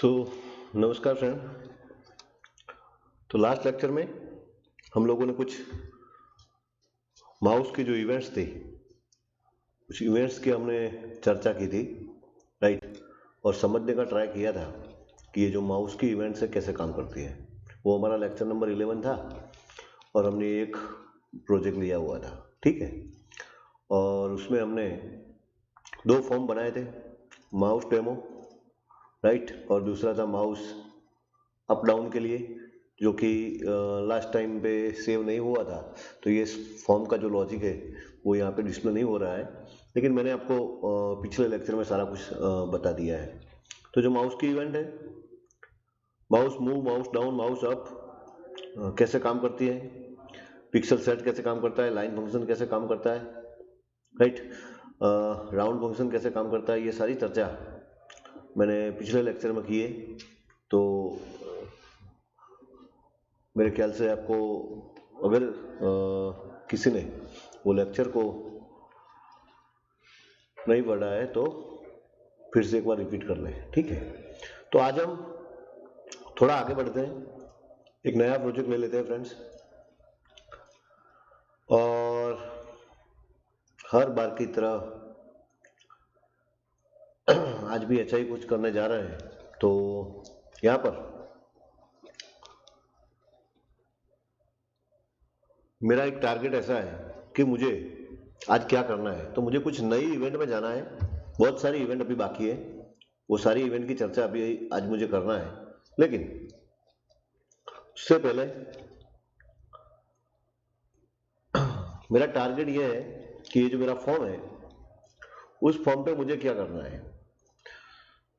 सो नमस्कार फ्रेंड। तो last lecture में हम लोगों ने कुछ माउस के जो इवेंट्स थे, कुछ इवेंट्स की हमने चर्चा की थी, राइट। और समझने का ट्राई किया था कि ये जो माउस की इवेंट्स है कैसे काम करती है। वो हमारा लेक्चर नंबर 11 था और हमने एक प्रोजेक्ट लिया हुआ था, ठीक है। और उसमें हमने दो फॉर्म बनाए थे, माउस डेमो, राइट, और दूसरा था माउस अप डाउन के लिए, जो कि लास्ट टाइम पे सेव नहीं हुआ था। तो ये फॉर्म का जो लॉजिक है वो यहाँ पे डिस्प्ले नहीं हो रहा है, लेकिन मैंने आपको पिछले लेक्चर में सारा कुछ बता दिया है। तो जो माउस की इवेंट है, mouse move, mouse down, mouse up कैसे काम करती है, पिक्सल सेट कैसे काम करता है, लाइन फंक्शन कैसे काम करता है, राइट, राउंड फंक्शन कैसे काम करता है, ये सारी चर्चा मैंने पिछले लेक्चर में की है। तो मेरे ख्याल से आपको अगर किसी ने वो लेक्चर को नहीं पढ़ा है तो फिर से एक बार रिपीट कर लें, ठीक है। तो आज हम थोड़ा आगे बढ़ते हैं, एक नया प्रोजेक्ट ले लेते हैं फ्रेंड्स, और हर बार की तरह आज भी अच्छा ही कुछ करने जा रहे हैं। तो यहाँ पर मेरा एक टारगेट ऐसा है कि मुझे आज क्या करना है। तो मुझे कुछ नई इवेंट में जाना है, बहुत सारी इवेंट अभी बाकी है, वो सारी इवेंट की चर्चा अभी आज मुझे करना है। लेकिन उससे पहले मेरा टारगेट ये है कि ये जो मेरा फॉर्म है उस फॉर्म पे मुझे क्या करना है।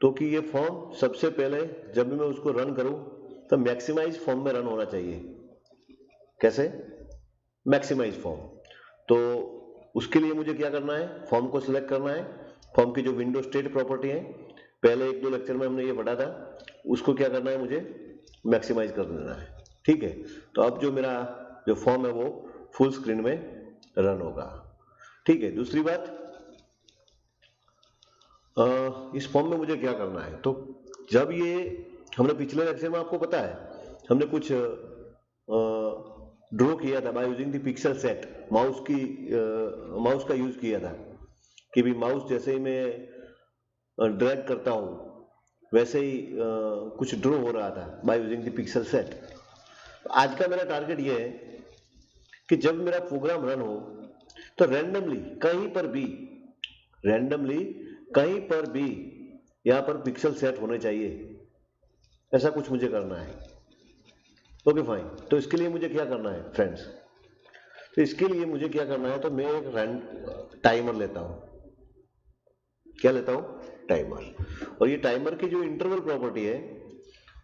तो कि ये फॉर्म सबसे पहले जब भी मैं उसको रन करूं तो मैक्सिमाइज फॉर्म में रन होना चाहिए। कैसे? Maximize form. तो उसके लिए मुझे क्या करना है, फॉर्म को सिलेक्ट करना है। फॉर्म की जो विंडो स्टेट प्रॉपर्टी है, पहले एक दो लेक्चर में हमने ये पढ़ा था, उसको क्या करना है, मुझे मैक्सिमाइज कर देना है, ठीक है। तो अब जो मेरा जो फॉर्म है वो फुल स्क्रीन में रन होगा, ठीक है। दूसरी बात, इस फॉर्म में मुझे क्या करना है। तो जब ये हमने पिछले लेक्चर में आपको पता है हमने कुछ ड्रॉ किया था by using the pixel set, mouse का यूज किया था कि भी माउस जैसे ही मैं ड्रैग करता हूं वैसे ही कुछ ड्रॉ हो रहा था by using the pixel set. आज का मेरा टारगेट ये है कि जब मेरा प्रोग्राम रन हो तो रैंडमली कहीं पर भी यहां पर पिक्सल सेट होने चाहिए, ऐसा कुछ मुझे करना है। Okay fine. तो इसके लिए मुझे क्या करना है फ्रेंड्स, तो इसके लिए मुझे क्या करना है, तो मैं एक टाइमर लेता हूं। क्या लेता हूं? टाइमर। और ये टाइमर की जो इंटरवल प्रॉपर्टी है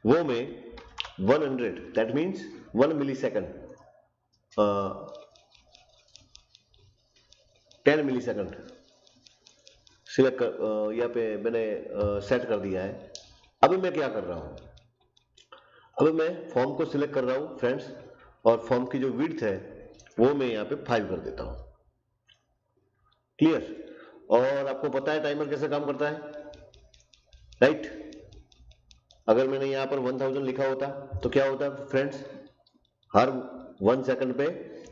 वो मैं 100, that means 1 millisecond, 10 millisecond select कर, यहाँ पे मैंने सेट कर दिया है। अब मैं क्या कर रहा हूं, अब मैं फॉर्म को सिलेक्ट कर रहा हूं फ्रेंड्स, और फॉर्म की जो विड्थ है वो मैं यहाँ पे 5 कर देता हूं। क्लियर? और आपको पता है टाइमर कैसे काम करता है, राइट। अगर मैंने यहाँ पर 1000 लिखा होता तो क्या होता फ्रेंड्स, हर 1 सेकंड पे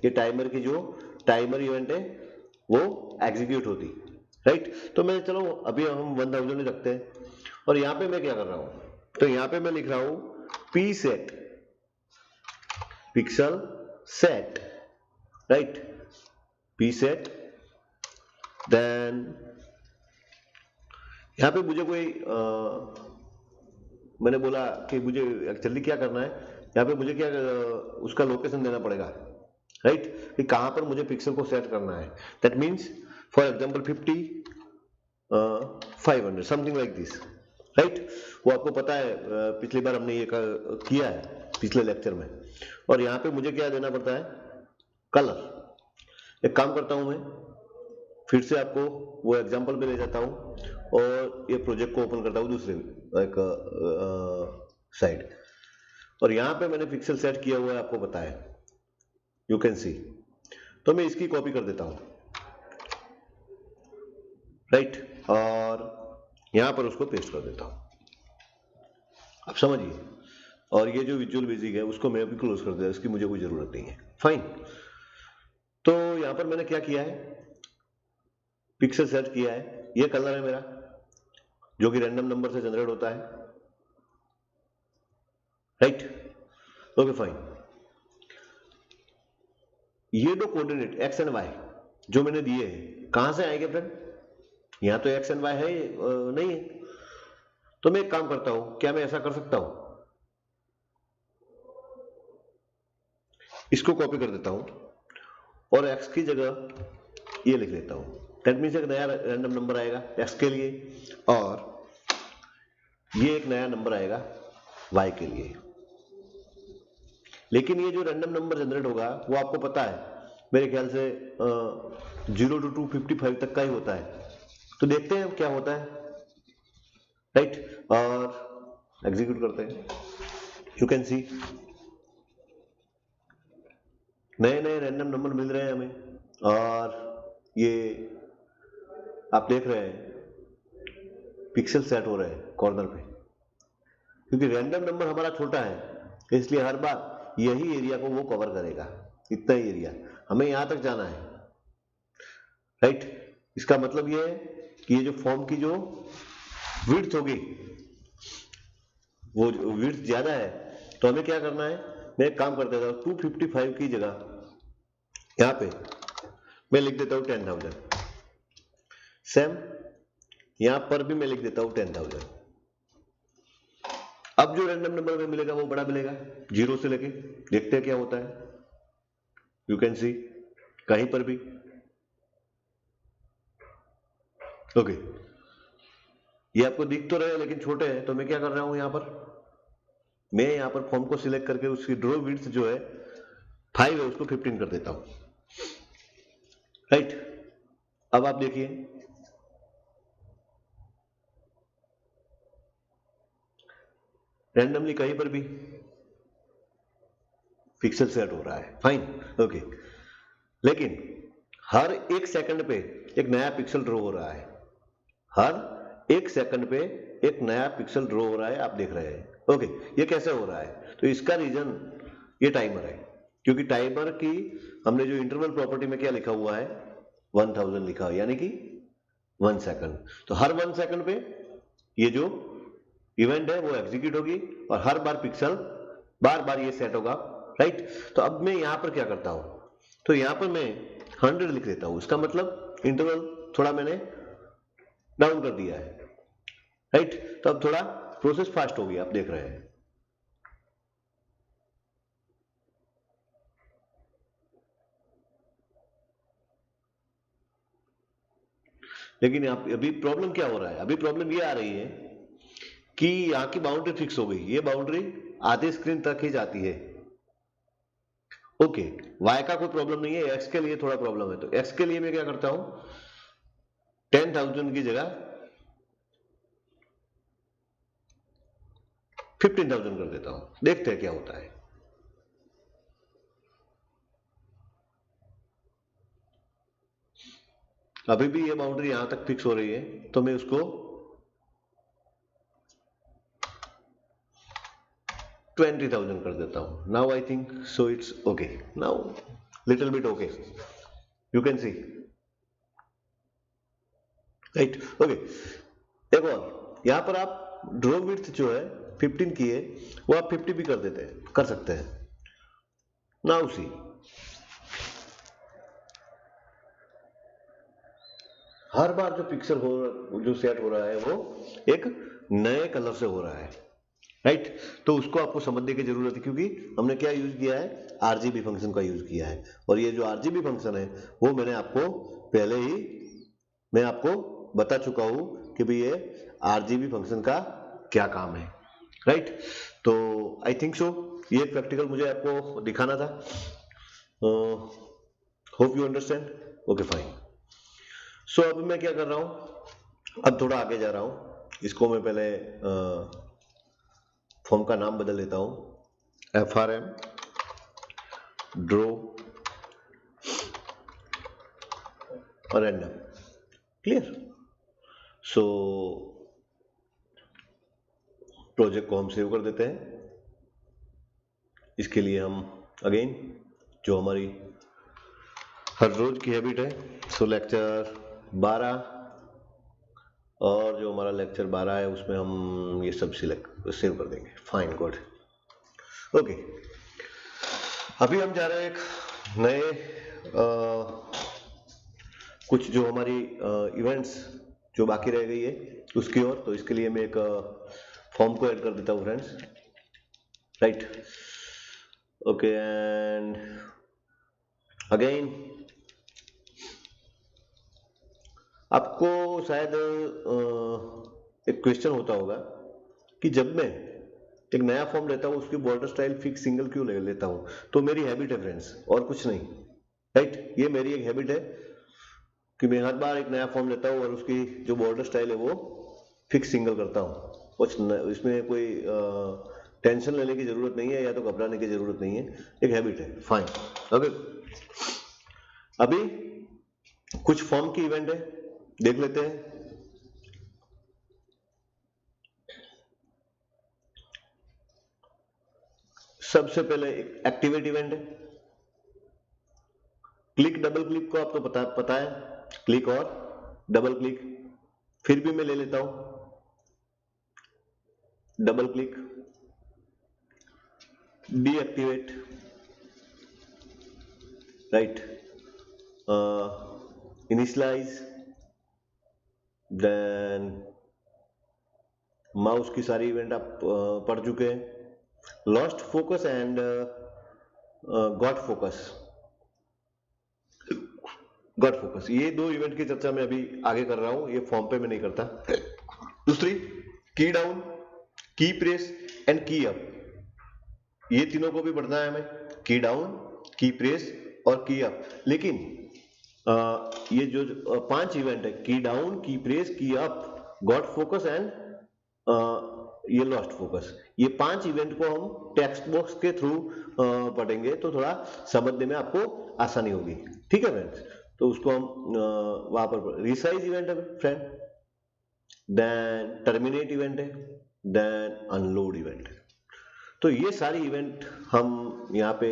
ये टाइमर की जो टाइमर इवेंट है वो एग्जीक्यूट होती, राइट। तो मैं चलो अभी हम 1000 ही रखते हैं। और यहाँ पे मैं क्या कर रहा हूं, तो यहाँ पे मैं लिख रहा हूं P set, pixel set, right, P set. Then यहाँ पे मुझे कोई मैंने बोला कि मुझे एक्चुअली क्या करना है, यहाँ पे मुझे क्या उसका लोकेशन देना पड़ेगा, राइट, कि कहां पर मुझे पिक्सल को सेट करना है। That means for example 50, 500, something like this, right. वो आपको पता है, पिछली बार हमने ये किया है पिछले लेक्चर में। और यहाँ पे मुझे क्या देना पड़ता है, कलर। एक काम करता हूं मैं, फिर से आपको वो एग्जांपल पे ले जाता हूं और ये प्रोजेक्ट को ओपन करता हूं दूसरे एक साइड, और यहाँ पे मैंने पिक्सल सेट किया हुआ है, आपको पता है, यू कैन सी। तो मैं इसकी कॉपी कर देता हूं, राइट, और यहां पर उसको पेस्ट कर देता हूं। आप समझिए। और ये जो विजुअल बेसिक है उसको मैं अभी क्लोज कर दिया, इसकी मुझे कोई जरूरत नहीं है। फाइन। तो यहां पर मैंने क्या किया है, पिक्सल सेट किया है, ये कलर है मेरा जो कि रैंडम नंबर से जनरेट होता है, राइट। Okay fine. ये दो कोऑर्डिनेट एक्स एंड वाई जो मैंने दिए हैं कहां से आएंगे फ्रेंड, यहां तो एक्स एंड वाई है नहीं है। तो मैं एक काम करता हूं, क्या मैं ऐसा कर सकता हूं, इसको कॉपी कर देता हूं और x की जगह ये लिख लेता हूं। दैट मीन्स एक नया रैंडम नंबर आएगा x के लिए और ये एक नया नंबर आएगा y के लिए। लेकिन ये जो रैंडम नंबर जनरेट होगा वो आपको पता है मेरे ख्याल से 0 to 255 तक का ही होता है। तो देखते हैं क्या होता है, राइट। और एग्जीक्यूट करते हैं। यू कैन सी नए नए रैंडम नंबर मिल रहे हैं हमें और ये आप देख रहे हैं पिक्सल सेट हो रहे हैं कॉर्नर पे, क्योंकि रैंडम नंबर हमारा छोटा है इसलिए हर बार यही एरिया को वो कवर करेगा, इतना ही एरिया हमें यहां तक जाना है, राइट। इसका मतलब ये है कि ये जो फॉर्म की जो विड्थ होगी वो विड्थ ज्यादा है, तो हमें क्या करना है, मैं एक काम कर देता हूं 255 की जगह यहां पे मैं लिख देता हूं 10,000। सेम यहां पर भी मैं लिख देता हूं 10,000। अब जो रैंडम नंबर में मिलेगा वो बड़ा मिलेगा, 0 से लेके देखते हैं क्या होता है। यू कैन सी कहीं पर भी ओके ये आपको दिख तो रहे हैं लेकिन छोटे हैं, तो मैं क्या कर रहा हूं यहां पर, मैं यहां पर फॉर्म को सिलेक्ट करके उसकी ड्रॉ विड्थ जो है 5 है उसको 15 कर देता हूं, राइट। अब आप देखिए रैंडमली कहीं पर भी पिक्सल सेट हो रहा है, फाइन ओके। लेकिन हर एक सेकंड पे एक नया पिक्सल ड्रॉ हो रहा है, हर एक सेकंड पे एक नया पिक्सल ड्रॉ हो रहा है, आप देख रहे हैं ओके। ये कैसे हो रहा है, तो इसका रीजन ये टाइमर है, क्योंकि टाइमर की हमने जो इंटरवल प्रॉपर्टी में क्या लिखा हुआ है 1000 लिखा हुआ, यानी कि 1 सेकंड। तो हर 1 सेकंड पे ये जो इवेंट है वो एग्जीक्यूट होगी और हर बार पिक्सल बार बार ये सेट होगा, राइट। तो अब मैं यहां पर क्या करता हूं, तो यहां पर मैं 100 लिख देता हूं, इसका मतलब इंटरवल थोड़ा मैंने डाउन कर दिया है, राइट। तो अब थोड़ा प्रोसेस फास्ट हो गया, आप देख रहे हैं। लेकिन अभी प्रॉब्लम क्या हो रहा है, अभी प्रॉब्लम ये आ रही है कि यहां की बाउंड्री फिक्स हो गई, ये बाउंड्री आधी स्क्रीन तक ही जाती है, ओके। वाई का कोई प्रॉब्लम नहीं है, एक्स के लिए थोड़ा प्रॉब्लम है। तो एक्स के लिए मैं क्या करता हूं 10,000 की जगह 15,000 कर देता हूं, देखते हैं क्या होता है। अभी भी ये बाउंड्री यहां तक फिक्स हो रही है, तो मैं उसको 20,000 कर देता हूं। Now I think so it's okay, now little bit okay, you can see, right okay. एक और यहां पर आप ड्रॉ विड्थ जो है 15 की है वो आप 50 भी कर सकते हैं। नाउ सी हर बार जो पिक्सल जो सेट हो रहा है वो एक नए कलर से हो रहा है, राइट। तो उसको आपको समझने की जरूरत है, क्योंकि हमने क्या यूज किया है, आरजीबी फंक्शन का यूज किया है। और ये जो आरजीबी फंक्शन है वो मैंने आपको पहले ही मैं आपको बता चुका हूं कि भाई ये आरजीबी फंक्शन का क्या काम है, राइट। तो आई थिंक सो ये प्रैक्टिकल मुझे आपको दिखाना था। Hope you understand, okay fine. So अभी मैं क्या कर रहा हूं, अब थोड़ा आगे जा रहा हूं, इसको मैं पहले फॉर्म का नाम बदल देता हूं, FRM ड्रॉ और रैंडम, क्लियर। सो प्रोजेक्ट को हम सेव कर देते हैं। इसके लिए हम अगेन जो हमारी हर रोज की हैबिट है, सो लेक्चर 12 और जो हमारा लेक्चर 12 है उसमें हम ये सब सिलेक्ट सेव कर देंगे। Fine, good, okay. अभी हम जा रहे हैं एक नए कुछ जो हमारी इवेंट्स जो बाकी रह गई है उसकी ओर। तो इसके लिए मैं एक फॉर्म को ऐड कर देता हूँ friends, right, okay. And again आपको शायद एक क्वेश्चन होता होगा कि जब मैं एक नया फॉर्म लेता हूँ उसकी बॉर्डर स्टाइल फिक्स सिंगल क्यों ले लेता हूँ। तो मेरी हैबिट है फ्रेंड्स, और कुछ नहीं, राइट। ये मेरी एक हैबिट है कि मैं हर बार एक नया फॉर्म लेता हूँ और उसकी जो बॉर्डर स्टाइल है वो फिक्स सिंगल करता हूँ। कुछ इसमें कोई टेंशन लेने की जरूरत नहीं है या तो घबराने की जरूरत नहीं है, एक हैबिट है। Fine, okay. अभी कुछ फॉर्म की इवेंट है, देख लेते हैं। सबसे पहले एक एक्टिवेट इवेंट है, क्लिक डबल क्लिक को आपको पता है, क्लिक और डबल क्लिक। फिर भी मैं ले लेता हूं double click, deactivate, right, initialize, then mouse की सारी इवेंट आप पढ़ चुके हैं, lost focus and got focus. Got focus, ये दो इवेंट की चर्चा मैं अभी आगे कर रहा हूं, ये फॉर्म पे मैं नहीं करता। दूसरी की डाउन, की प्रेस एंड की अप, ये तीनों को भी पढ़ना है हमें, की डाउन, की प्रेस और की अप। लेकिन ये जो 5 इवेंट है, की डाउन, की प्रेस, की अप, गॉट फोकस एंड ये लॉस्ट फोकस, ये 5 इवेंट को हम टेक्स्ट बॉक्स के थ्रू पढ़ेंगे तो थोड़ा समझने में आपको आसानी होगी, ठीक है फ्रेंड्स। तो उसको हम वहां पर रिसाइज इवेंट है फ्रेंड, देन टर्मिनेट इवेंट है, देन अनलोड इवेंट है। तो ये सारी इवेंट हम यहाँ पे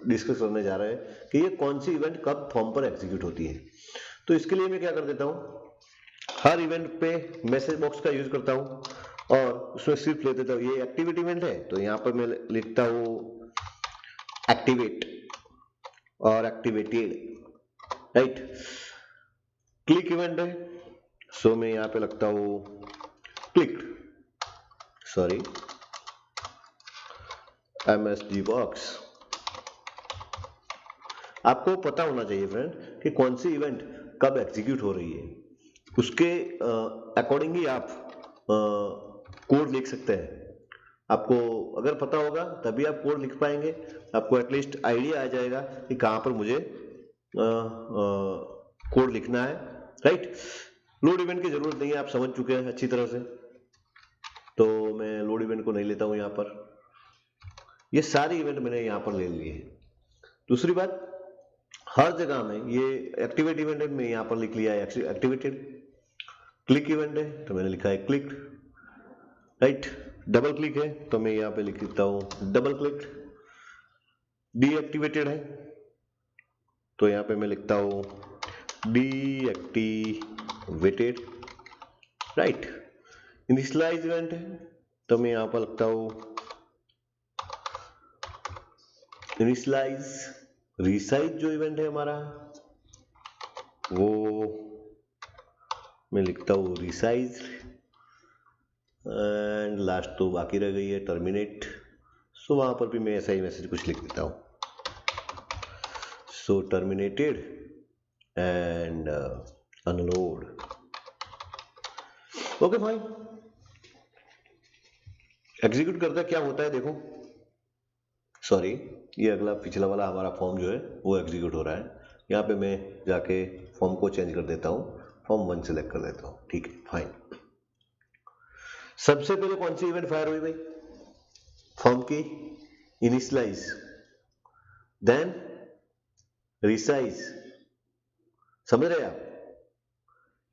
डिस्कस करने जा रहे हैं कि ये कौन सी इवेंट कब फॉर्म पर एग्जीक्यूट होती है। तो इसके लिए मैं क्या कर देता हूँ, हर इवेंट पे मैसेज बॉक्स का यूज करता हूँ और उसमें सिर्फ ले देता हूँ। ये एक्टिवेट इवेंट है तो यहाँ पर मैं लिखता हूँ एक्टिवेट और एक्टिवेटेड, राइट। क्लिक इवेंट है सो मैं यहाँ पे लगता हूँ क्लिक्ड, सॉरी, MSG बॉक्स। आपको पता होना चाहिए फ्रेंड कि कौन सी इवेंट कब एग्जीक्यूट हो रही है, उसके अकॉर्डिंग ही आप कोड लिख सकते हैं। आपको अगर पता होगा तभी आप कोड लिख पाएंगे, आपको एटलीस्ट आइडिया आ जाएगा कि कहाँ पर मुझे कोड लिखना है, राइट। लोड इवेंट की जरूरत नहीं है, आप समझ चुके हैं अच्छी तरह से, तो मैं लोड इवेंट को नहीं लेता हूं यहाँ पर। ये सारी इवेंट मैंने यहाँ पर ले लिए हैं। दूसरी बात, हर जगह में ये एक्टिवेट इवेंट है, मैं यहाँ पर लिख लिया है एक्टिवेटेड। क्लिक इवेंट है तो मैंने लिखा है क्लिक्ड, राइट। डबल क्लिक है तो मैं यहाँ पे लिख देता हूँ डबल क्लिक्ड। डीएक्टिवेटेड है तो यहाँ पे मैं लिखता हूँ डीएक्टिवेटेड, राइट। इनिशियलाइज इवेंट है तो मैं यहाँ पर लिखता हूँ इनिशियलाइज। रिसाइज जो इवेंट है हमारा वो मैं लिखता हूँ रिसाइज। एंड लास्ट तो बाकी रह गई है टर्मिनेट, सो वहां पर भी मैं ऐसा ही मैसेज कुछ लिख देता हूं, so terminated and unload, okay fine. Execute करता क्या होता है देखो, सॉरी, ये अगला पिछला वाला हमारा फॉर्म जो है वो एग्जीक्यूट हो रहा है। यहाँ पे मैं जाके फॉर्म को चेंज कर देता हूँ, फॉर्म 1 सेलेक्ट कर देता हूँ, ठीक है फाइन। सबसे पहले कौन सी इवेंट फायर हुई भाई, फॉर्म की इनिशियलाइज, देन रिसाइज, समझ रहे आप,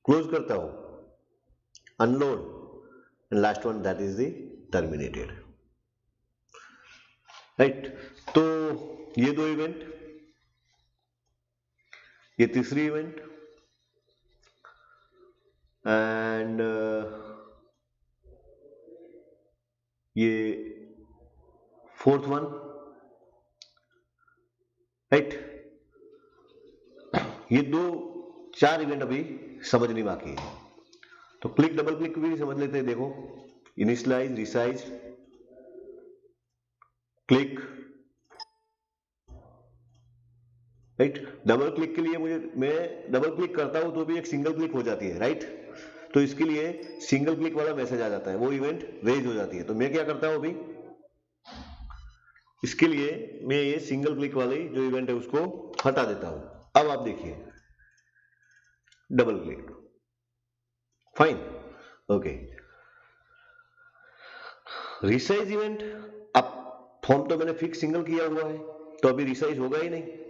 क्लोज करता हूं, unload, and last one that is the terminated, right. तो ये दो इवेंट, ये तीसरी इवेंट, एंड ये फोर्थ वन, राइट। ये दो चार इवेंट अभी समझनी बाकी है, तो क्लिक डबल क्लिक भी समझ लेते हैं। देखो, initialize, resize, click, right. Double click के लिए मैं डबल क्लिक करता हूं तो भी एक सिंगल क्लिक हो जाती है, राइट। तो इसके लिए सिंगल क्लिक वाला मैसेज आ जाता है, वो इवेंट रेज हो जाती है। तो मैं क्या करता हूं अभी, इसके लिए मैं ये सिंगल क्लिक वाली जो इवेंट है उसको हटा देता हूं। अब आप देखिए, double click, fine, okay. Resize event, अब फॉर्म तो मैंने फिक्स सिंगल किया हुआ है, तो अभी रिसाइज होगा ही नहीं।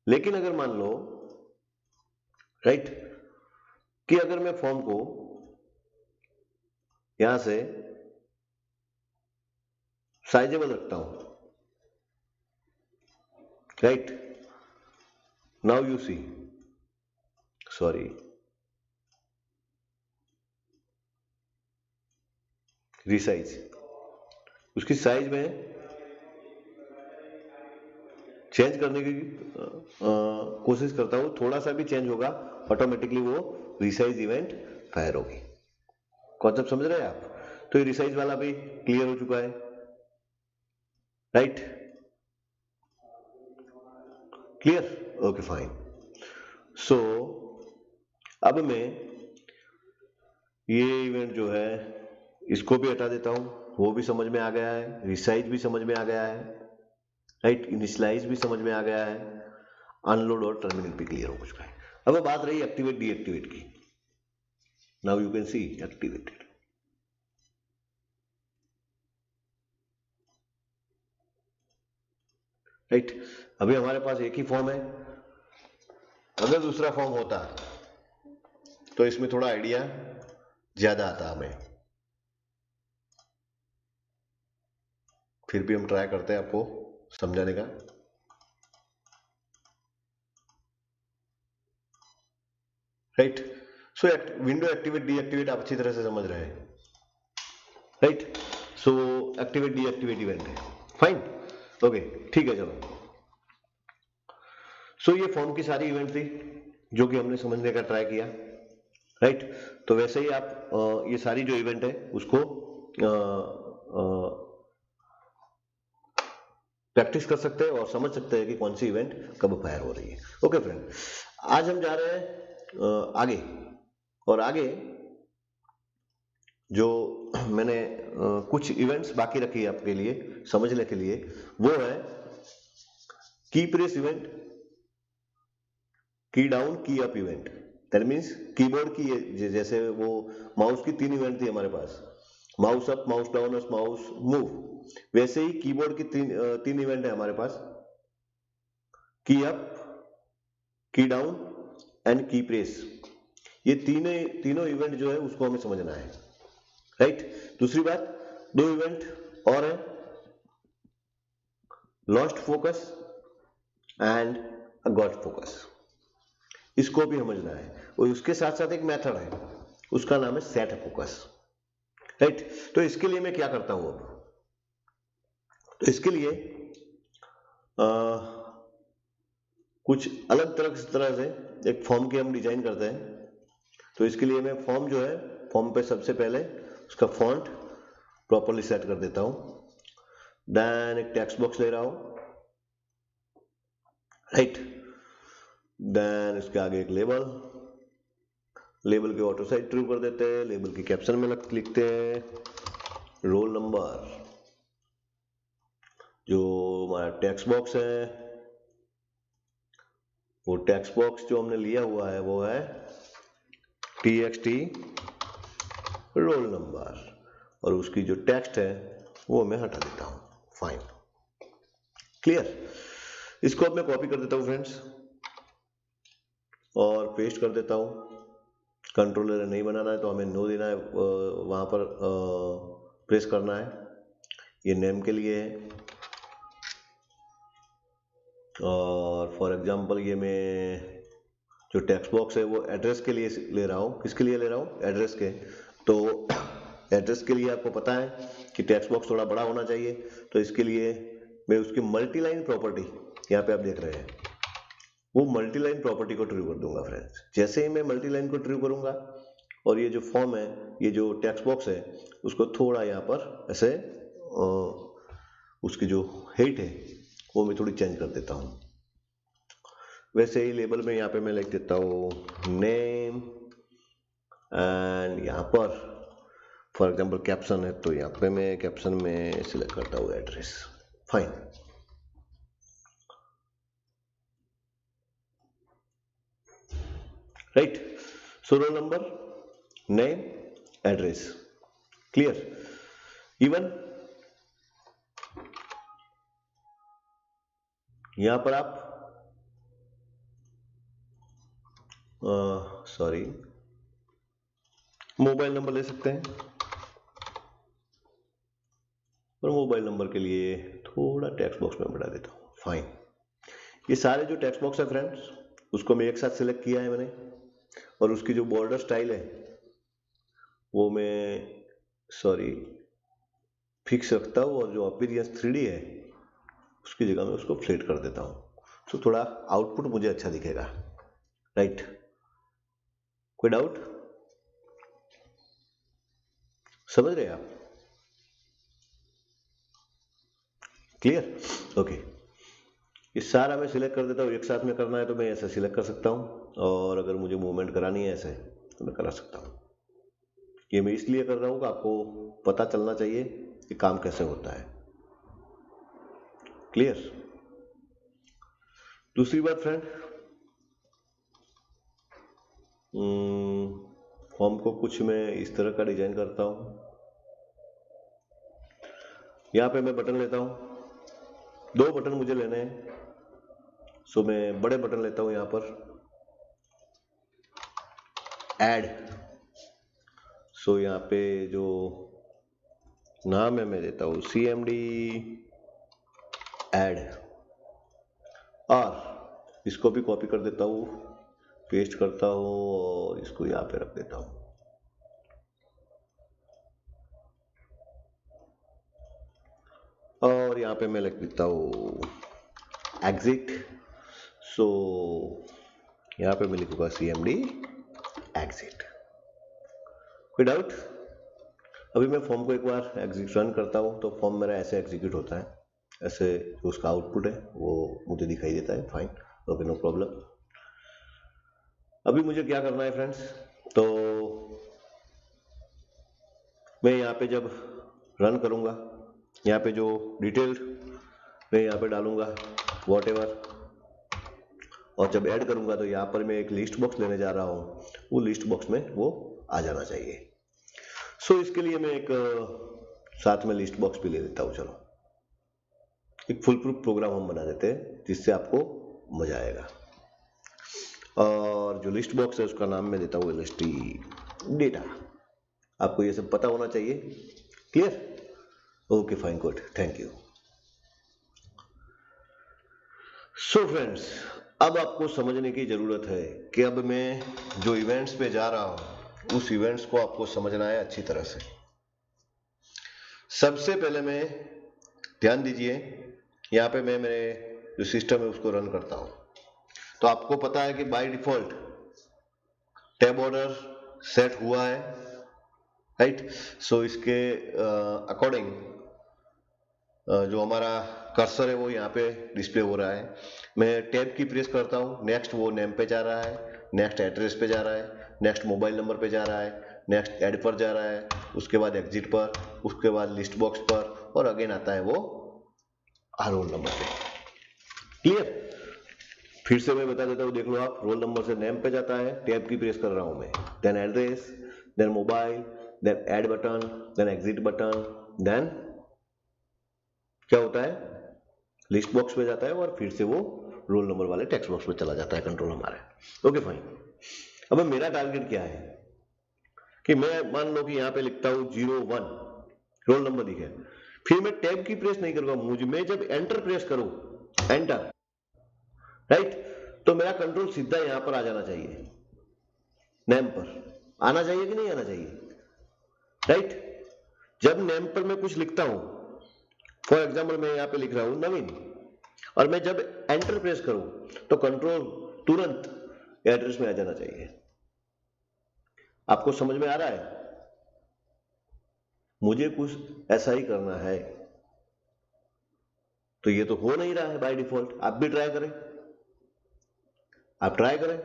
लेकिन अगर मान लो, राइट, कि अगर मैं फॉर्म को यहां से साइजेबल रखता हूं, right, now you see, sorry, resize, उसकी साइज में चेंज करने की कोशिश करता हूं, थोड़ा सा भी चेंज होगा ऑटोमेटिकली वो रिसाइज इवेंट फायर होगी। कॉन्सेप्ट समझ रहे हैं आप? तो ये रिसाइज वाला भी क्लियर हो चुका है, राइट, क्लियर, ओके, फाइन। सो अब मैं ये इवेंट जो है इसको भी हटा देता हूं, वो भी समझ में आ गया है, रिसाइज भी समझ में आ गया है, राइट, इनिशियलाइज भी समझ में आ गया है, अनलोड और टर्मिनेट भी क्लियर हो चुका है। अब बात रही एक्टिवेट डीएक्टिवेट की। Now you can see activated, right. अभी हमारे पास एक ही फॉर्म है, अगर दूसरा फॉर्म होता तो इसमें थोड़ा आइडिया ज्यादा आता हमें। फिर भी हम ट्राई करते हैं आपको समझाने का, राइट। सो विंडो एक्टिवेट डीएक्टिवेट आप अच्छी तरह से समझ रहे हैं, राइट। सो एक्टिवेट डीएक्टिवेट इवेंट है, फाइन, ओके, ठीक है, चलो। सो ये फॉर्म की सारी इवेंट थी जो कि हमने समझने का ट्राई किया, राइट। तो वैसे ही आप ये सारी जो इवेंट है उसको प्रैक्टिस कर सकते हैं और समझ सकते हैं कि कौन सी इवेंट कब फायर हो रही है। ओके फ्रेंड, आज हम जा रहे हैं आगे, और आगे जो मैंने कुछ इवेंट्स बाकी रखी है आपके लिए समझने के लिए, वो है की प्रेस इवेंट, की डाउन, की up event. That means keyboard की, जैसे वो माउस की तीन इवेंट थी हमारे पास, माउस अप, माउस डाउन और माउस मूव, वैसे ही कीबोर्ड की तीन इवेंट है हमारे पास, की अप, की डाउन एंड की प्रेस। ये तीनों इवेंट जो है उसको हमें समझना है, राइट। दूसरी बात, दो इवेंट और है, lost focus and got focus, इसको भी समझना है। और उसके साथ साथ एक मेथड है, उसका नाम है सेट फोकस, राइट। तो इसके लिए मैं क्या करता हूं अब, तो इसके लिए कुछ अलग तरह से एक फॉर्म की हम डिजाइन करते हैं। तो इसके लिए मैं फॉर्म जो है, फॉर्म पे सबसे पहले उसका फॉन्ट प्रॉपरली सेट कर देता हूं, देन एक टेक्स्ट बॉक्स ले रहा हूं, राइट, देन इसके आगे एक लेबल, लेबल के ऑटो साइज ट्रू कर देते हैं, लेबल के कैप्शन में लिखते हैं रोल नंबर। जो हमारा टेक्स्ट बॉक्स है, वो टेक्स्ट बॉक्स जो हमने लिया हुआ है वो है txt रोल नंबर, और उसकी जो टेक्स्ट है वो मैं हटा देता हूं, फाइन, क्लियर। इसको अब मैं कॉपी कर देता हूं फ्रेंड्स और पेस्ट कर देता हूं कंट्रोलर नहीं बनाना है तो हमें नो देना है, वहाँ पर प्रेस करना है। ये नेम के लिए है, और फॉर एग्जांपल ये मैं जो टेक्स्ट बॉक्स है वो एड्रेस के लिए ले रहा हूँ। किसके लिए ले रहा हूँ? एड्रेस के। तो एड्रेस के लिए आपको पता है कि टेक्स्ट बॉक्स थोड़ा बड़ा होना चाहिए, तो इसके लिए मैं उसकी मल्टीलाइन प्रॉपर्टी, यहाँ पे आप देख रहे हैं, वो मल्टीलाइन प्रॉपर्टी को ट्रू कर दूंगा फ्रेंड्स। जैसे ही मैं मल्टीलाइन को ट्रू करूंगा और ये जो फॉर्म है, ये जो टेक्स्ट बॉक्स है, उसको थोड़ा यहाँ पर ऐसे उसकी जो हाइट है वो मैं थोड़ी चेंज कर देता हूँ। वैसे ही लेबल में यहाँ पे मैं लिख देता हूँ नेम, एंड यहाँ पर फॉर एग्जांपल कैप्शन है तो यहाँ पे मैं कैप्शन में सिलेक्ट करता हूँ address. Fine. Right. So roll number, name, address, clear. Even यहां पर आप सॉरी मोबाइल नंबर ले सकते हैं, और मोबाइल नंबर के लिए थोड़ा टेक्स्ट बॉक्स में बढ़ा देता हूं। फाइन। ये सारे जो टेक्स्ट बॉक्स है फ्रेंड्स, उसको मैं एक साथ सिलेक्ट किया है मैंने, और उसकी जो बॉर्डर स्टाइल है वो मैं फिक्स रखता हूँ, और जो अपीयरेंस 3D है उसकी जगह में उसको फ्लैट कर देता हूँ, तो थोड़ा आउटपुट मुझे अच्छा दिखेगा। राइट। कोई डाउट? समझ रहे आप? क्लियर? ओके। ये सारा मैं सिलेक्ट कर देता हूँ। एक साथ में करना है तो मैं ऐसे सिलेक्ट कर सकता हूँ, और अगर मुझे मूवमेंट करानी है ऐसे तो मैं करा सकता हूँ। ये मैं इसलिए कर रहा हूँ कि आपको पता चलना चाहिए कि काम कैसे होता है। क्लियर? दूसरी बात फ्रेंड, फॉर्म को कुछ मैं इस तरह का डिजाइन करता हूँ। यहाँ पे मैं बटन लेता हूँ, 2 बटन मुझे लेने हैं, सो मैं बड़े बटन लेता हूँ यहाँ पर ऐड। सो यहाँ पे जो नाम है मैं देता हूँ CMD ऐड, और इसको भी कॉपी कर देता हूँ, पेस्ट करता हूँ और इसको यहाँ पे रख देता हूँ। और यहाँ पे मैं लिख देता हूँ एग्जिट। सो यहाँ पे मैं लिखूंगा CMD एग्जिट। कोई डाउट? अभी मैं फॉर्म को एक बार एग्जीक्यूट रन करता हूँ तो फॉर्म मेरा ऐसे एग्जीक्यूट होता है, ऐसे जो उसका आउटपुट है वो मुझे दिखाई देता है। Fine, okay, no problem. अभी मुझे क्या करना है फ्रेंड्स, तो मैं यहाँ पे जब रन करूँगा, यहाँ पे जो डिटेल मैं यहाँ पे डालूंगा वॉटएवर, और जब ऐड करूँगा तो यहाँ पर मैं एक लिस्ट बॉक्स लेने जा रहा हूँ, वो लिस्ट बॉक्स में वो आ जाना चाहिए। सो इसके लिए मैं एक साथ में लिस्ट बॉक्स भी ले लेता हूँ। चलो एक फुल प्रूफ प्रोग्राम हम बना देते हैं जिससे आपको मजा आएगा। और जो लिस्ट बॉक्स है उसका नाम मैं देता हूँ LST डेटा। आपको ये सब पता होना चाहिए। Clear? Okay, fine, good, thank you. So friends, अब आपको समझने की जरूरत है कि अब मैं जो इवेंट्स पे जा रहा हूं उस इवेंट्स को आपको समझना है अच्छी तरह से। सबसे पहले मैं ध्यान दीजिए, यहाँ पे मैं मेरे जो सिस्टम है उसको रन करता हूं, तो आपको पता है कि by default tab order set हुआ है। राइट। सो इसके अकॉर्डिंग जो हमारा कर्सर है वो यहाँ पे डिस्प्ले हो रहा है। मैं टैब की प्रेस करता हूँ, नेक्स्ट वो नेम पे जा रहा है, नेक्स्ट एड्रेस पे जा रहा है, नेक्स्ट मोबाइल नंबर पे जा रहा है, नेक्स्ट ऐड पर जा रहा है, उसके बाद एग्जिट पर, उसके बाद लिस्ट बॉक्स पर, और अगेन आता है वो रोल नंबर पे। क्लियर? फिर से मैं बता देता हूँ, देख लो आप, रोल नंबर से नेम पे जाता है, टैब की प्रेस कर रहा हूँ मैं, then address, then mobile, then add button, then exit button, then क्या होता है, लिस्ट बॉक्स में जाता है, और फिर से वो रोल नंबर वाले टेक्स्ट बॉक्स में चला जाता है कंट्रोल हमारे। Okay fine. अब मेरा टारगेट क्या है, कि मैं मान लो कि यहाँ पे लिखता हूँ 01, रोल नंबर लिखे, फिर मैं टैब की प्रेस नहीं करूंगा, मुझे मैं जब एंटर प्रेस करूं, एंटर, राइट, तो मेरा कंट्रोल सीधा यहां पर आ जाना चाहिए, नेम पर आना चाहिए कि नहीं आना चाहिए, राइट। जब नेम पर मैं कुछ लिखता हूं, फॉर एग्जाम्पल मैं यहां पे लिख रहा हूं नवीन, और मैं जब एंटर प्रेस करूं तो कंट्रोल तुरंत एड्रेस में आ जाना चाहिए। आपको समझ में आ रहा है? मुझे कुछ ऐसा ही करना है, तो ये तो हो नहीं रहा है बाय डिफॉल्ट। आप भी ट्राई करें, आप ट्राई करें।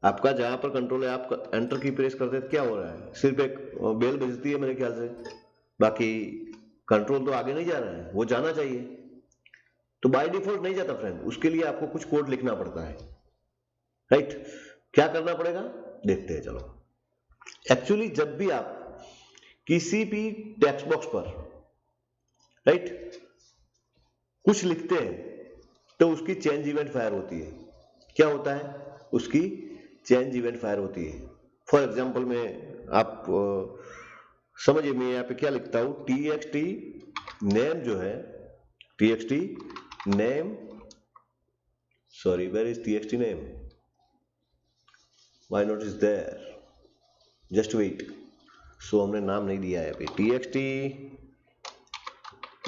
आपका जहां पर कंट्रोल है, आप एंटर की प्रेस करते हैं, क्या हो रहा है? सिर्फ एक बेल बजती है मेरे ख्याल से, बाकी कंट्रोल तो आगे नहीं जा रहा है, वो जाना चाहिए। तो बाय डिफॉल्ट नहीं जाता फ्रेंड, उसके लिए आपको कुछ कोड लिखना पड़ता है, राइट। क्या करना पड़ेगा देखते हैं, चलो। एक्चुअली जब भी आप किसी भी टेक्स्ट बॉक्स पर, राइट, कुछ लिखते हैं तो उसकी चेंज इवेंट फायर होती है। क्या होता है? उसकी चेंज इवेंट फायर होती है। फॉर एग्जाम्पल में आप समझिए, मैं यहाँ पे क्या लिखता हूं, txt नेम जो है, txt name, sorry where is txt name, why not is there, just wait. So हमने नाम नहीं दिया है अभी, txt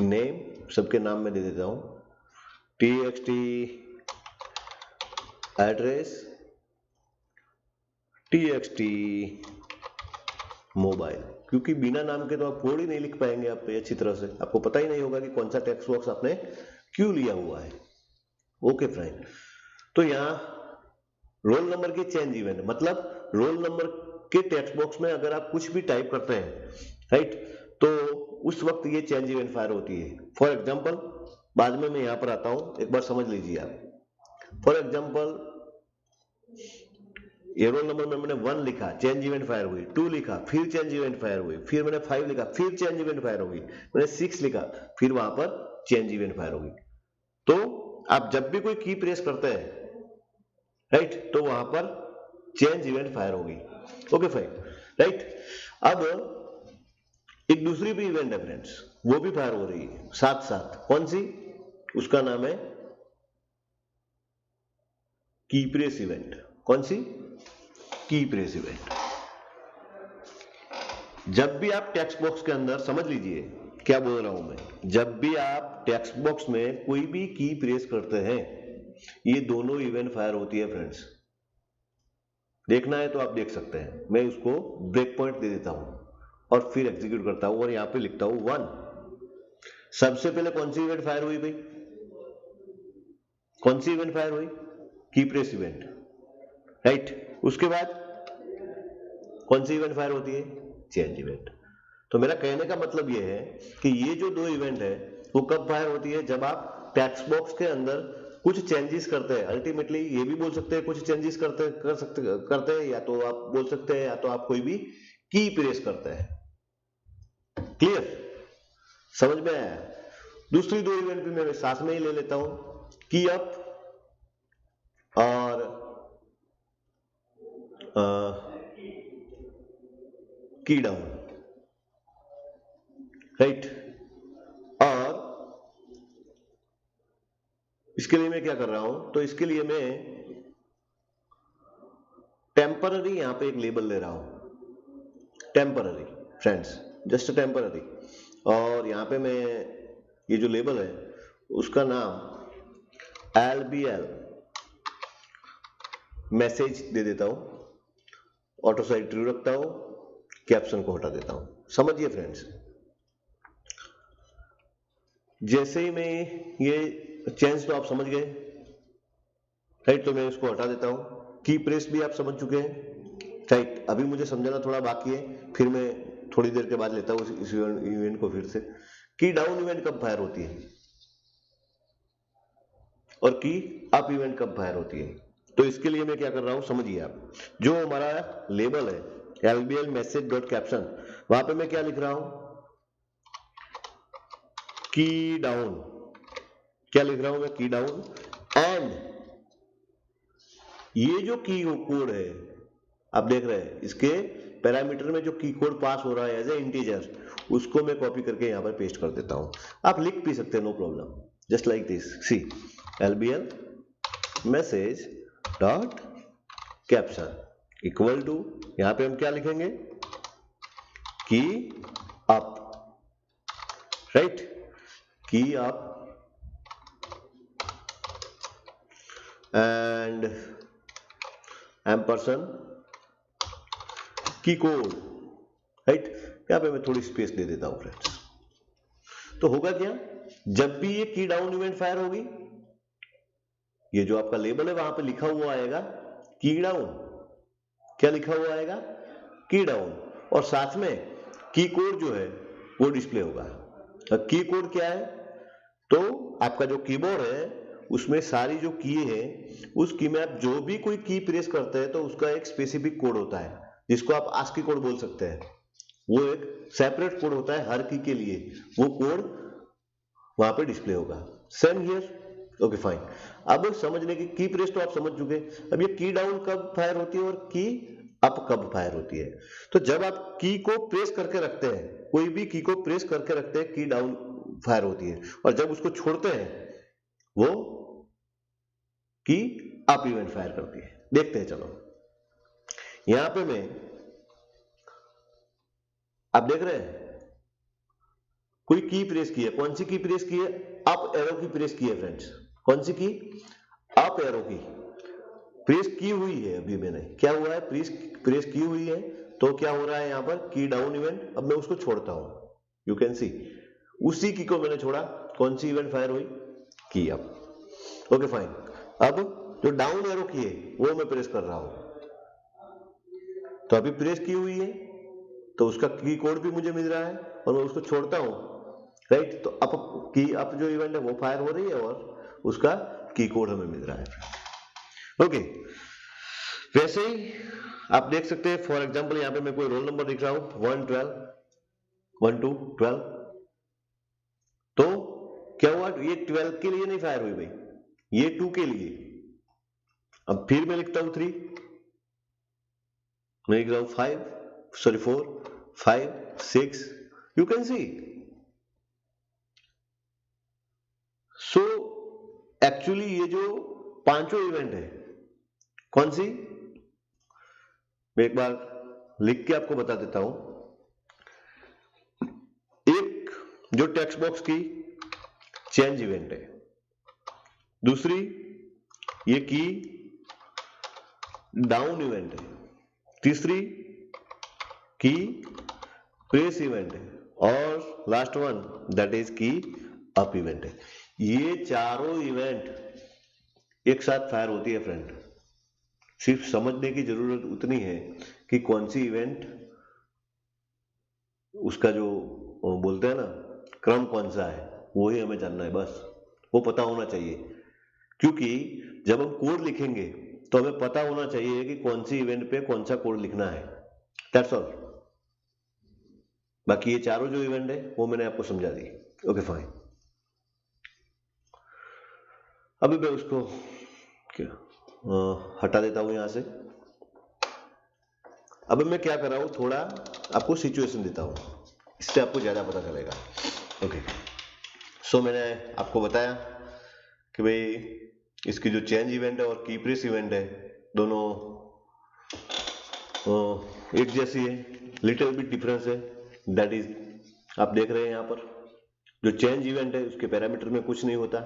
नेम, सबके नाम में दे देता हूं, txt एड्रेस, txt मोबाइल, क्योंकि बिना नाम के तो आप कोड ही नहीं लिख पाएंगे आप अच्छी तरह से, आपको पता ही नहीं होगा कि कौन सा टेक्स्ट बॉक्स आपने क्यों लिया हुआ है। ओके फ्रेंड, तो यहाँ रोल नंबर की चेंज इवेंट मतलब रोल नंबर के टेक्स्ट बॉक्स में अगर आप कुछ भी टाइप करते हैं, राइट, तो उस वक्त ये चेंज इवेंट फायर होती है। फॉर एग्जाम्पल बाद में मैं यहां पर आता हूं, एक बार समझ लीजिए आप। फॉर एग्जाम्पल ये रोल नंबर में मैंने 1 लिखा, चेंज इवेंट फायर हुई, 2 लिखा, फिर चेंज इवेंट फायर हुई, फिर मैंने 5 लिखा, फिर चेंज इवेंट फायर होगी, मैंने 6 लिखा, फिर वहां पर चेंज इवेंट फायर होगी। तो आप जब भी कोई की प्रेस करते हैं, राइट, तो वहां पर चेंज इवेंट फायर होगी। Okay fine, right. अब एक दूसरी भी इवेंट है फ्रेंड्स, वो भी फायर हो रही है साथ साथ। कौन सी? उसका नाम है की प्रेस इवेंट। कौन सी? की प्रेस इवेंट। जब भी आप टेक्स्ट बॉक्स के अंदर, समझ लीजिए क्या बोल रहा हूं मैं, जब भी आप टेक्स्ट बॉक्स में कोई भी की प्रेस करते हैं, ये दोनों इवेंट फायर होती है फ्रेंड्स। देखना है तो आप देख सकते हैं, मैं उसको ब्रेक पॉइंट दे देता हूं और फिर एग्जीक्यूट करता हूं और यहां पे लिखता हूं 1। सबसे पहले कौन सी इवेंट फायर हुई भाई? कौन सी इवेंट फायर हुई? की प्रेस इवेंट, राइट। उसके बाद कौन सी इवेंट फायर होती है? Change event. तो मेरा कहने का मतलब यह है कि ये जो दो इवेंट है वो कब फायर होती है? जब आप टेक्स्ट बॉक्स के अंदर कुछ चेंजेस करते हैं। अल्टीमेटली ये भी बोल सकते हैं कुछ चेंजेस करते हैं, या तो आप बोल सकते हैं, या तो आप कोई भी की प्रेस करते हैं। क्लियर? समझ में आया? दूसरी दो इवेंट भी मैं साथ में ही ले लेता हूं, की अप और की डाउन, राइट। और इसके लिए मैं क्या कर रहा हूं, तो इसके लिए मैं टेम्पररी यहां पे एक लेबल ले रहा हूं, टेम्पररी फ्रेंड्स, जस्ट टेम्पररी। और यहां पे मैं ये जो लेबल है उसका नाम LBL मैसेज दे देता हूं, ऑटो साइड ट्रू रखता हूं, कैप्शन को हटा देता हूं। समझिए फ्रेंड्स, जैसे ही मैं ये चेंज तो आप समझ गए, राइट, तो मैं इसको हटा देता हूं। की प्रेस भी आप समझ चुके हैं, राइट। अभी मुझे समझाना थोड़ा बाकी है, फिर मैं थोड़ी देर के बाद लेता हूं इस इवेंट को फिर से। की डाउन इवेंट कब फायर होती है और की अप इवेंट कब फायर होती है? तो इसके लिए मैं क्या कर रहा हूं, समझिए आप। जो हमारा लेबल है LBL मैसेज डॉट कैप्शन, वहां पे मैं क्या लिख रहा हूं? की डाउन। क्या लिख रहा हूं मैं? की डाउन। एंड ये जो की कोड है आप देख रहे हैं, इसके पैरामीटर में जो की कोड पास हो रहा है एज ए इंटीजर, उसको मैं कॉपी करके यहाँ पर पेस्ट कर देता हूँ। आप लिख भी सकते हैं, no problem, just like this. C LBL message dot caption equal to, यहाँ पे हम क्या लिखेंगे, key up, right, key up and ampersand key code, right. यहाँ पे मैं थोड़ी स्पेस दे देता हूं फ्रेंड्स। तो होगा क्या, जब भी ये की डाउन इवेंट फायर होगी, ये जो आपका लेबल है वहां पे लिखा हुआ आएगा की डाउन, क्या लिखा हुआ आएगा, की डाउन, और साथ में की कोड जो है वो डिस्प्ले होगा। की कोड क्या है, तो आपका जो कीबोर्ड है उसमें सारी जो की है, उस की में आप जो भी कोई की प्रेस करते हैं तो उसका एक स्पेसिफिक कोड होता है, जिसको आप आस्की कोड बोल सकते हैं। वो एक सेपरेट कोड होता है हर की के लिए, वो कोड वहां पे डिस्प्ले होगा। Same here, okay fine. अब समझने की प्रेस तो आप समझ चुके। अब ये की डाउन कब फायर होती है और की अप कब फायर होती है। तो जब आप की को प्रेस करके रखते हैं, कोई भी की को प्रेस करके रखते हैं, की डाउन फायर होती है, और जब उसको छोड़ते हैं वो की अप इवेंट फायर करती है। देखते हैं, चलो यहां पे मैं, आप देख रहे हैं कोई की प्रेस की है, कौन सी की प्रेस की है, अप एरो की प्रेस की है फ्रेंड्स। कौन सी की, अप एरो की प्रेस की हुई है। अभी मैंने क्या हुआ है, प्रेस की हुई है, तो क्या हो रहा है यहाँ पर, की डाउन इवेंट। अब मैं उसको छोड़ता हूं, यू कैन सी, उसी की को मैंने छोड़ा, कौन सी इवेंट फायर हुई, की अप। Okay fine. अब जो डाउन एरो की है वो मैं प्रेस कर रहा हूं, तो अभी प्रेस की हुई है तो उसका की कोड भी मुझे मिल रहा है, और मैं उसको छोड़ता हूं, राइट। तो अप की अप जो इवेंट है वो फायर हो रही है और उसका की कोड हमें मिल रहा है। ओके, वैसे ही आप देख सकते हैं, फॉर एग्जांपल यहाँ पे मैं कोई रोल नंबर लिख रहा हूं 112 12, तो क्या हुआ, ये 12 के लिए नहीं फायर हुई भाई, ये 2 के लिए। अब फिर मैं लिखता हूं 3, मैं लिख रहा हूं 4 5 6, you can see. So actually ये जो पांचों इवेंट है, कौन सी, मैं एक बार लिख के आपको बता देता हूं। एक जो टेक्स्ट बॉक्स की चेंज इवेंट है, दूसरी ये की डाउन इवेंट है, तीसरी की प्रेस इवेंट है, और लास्ट वन दैट इज की अप इवेंट है। ये चारों इवेंट एक साथ फायर होती है फ्रेंड। सिर्फ समझने की जरूरत उतनी है कि कौन सी इवेंट, उसका जो बोलते हैं ना क्रम कौन सा है, वो ही हमें जानना है, बस वो पता होना चाहिए। क्योंकि जब हम कोड लिखेंगे तो हमें पता होना चाहिए कि कौन सी इवेंट पे कौन सा कोड लिखना है, दैट्स ऑल। बाकी ये चारों जो इवेंट है वो मैंने आपको समझा दी। Okay fine. अभी मैं उसको हटा देता हूं यहां से। अब मैं क्या कर रहा हूं, थोड़ा आपको सिचुएशन देता हूं, इससे आपको ज्यादा पता चलेगा। ओके, सो मैंने आपको बताया कि भाई इसकी जो चेंज इवेंट है और की प्रेस इवेंट है, दोनों एक जैसी है, लिटिल बिट डिफरेंस है। दैट इज, आप देख रहे हैं यहाँ पर जो चेंज इवेंट है उसके पैरामीटर में कुछ नहीं होता,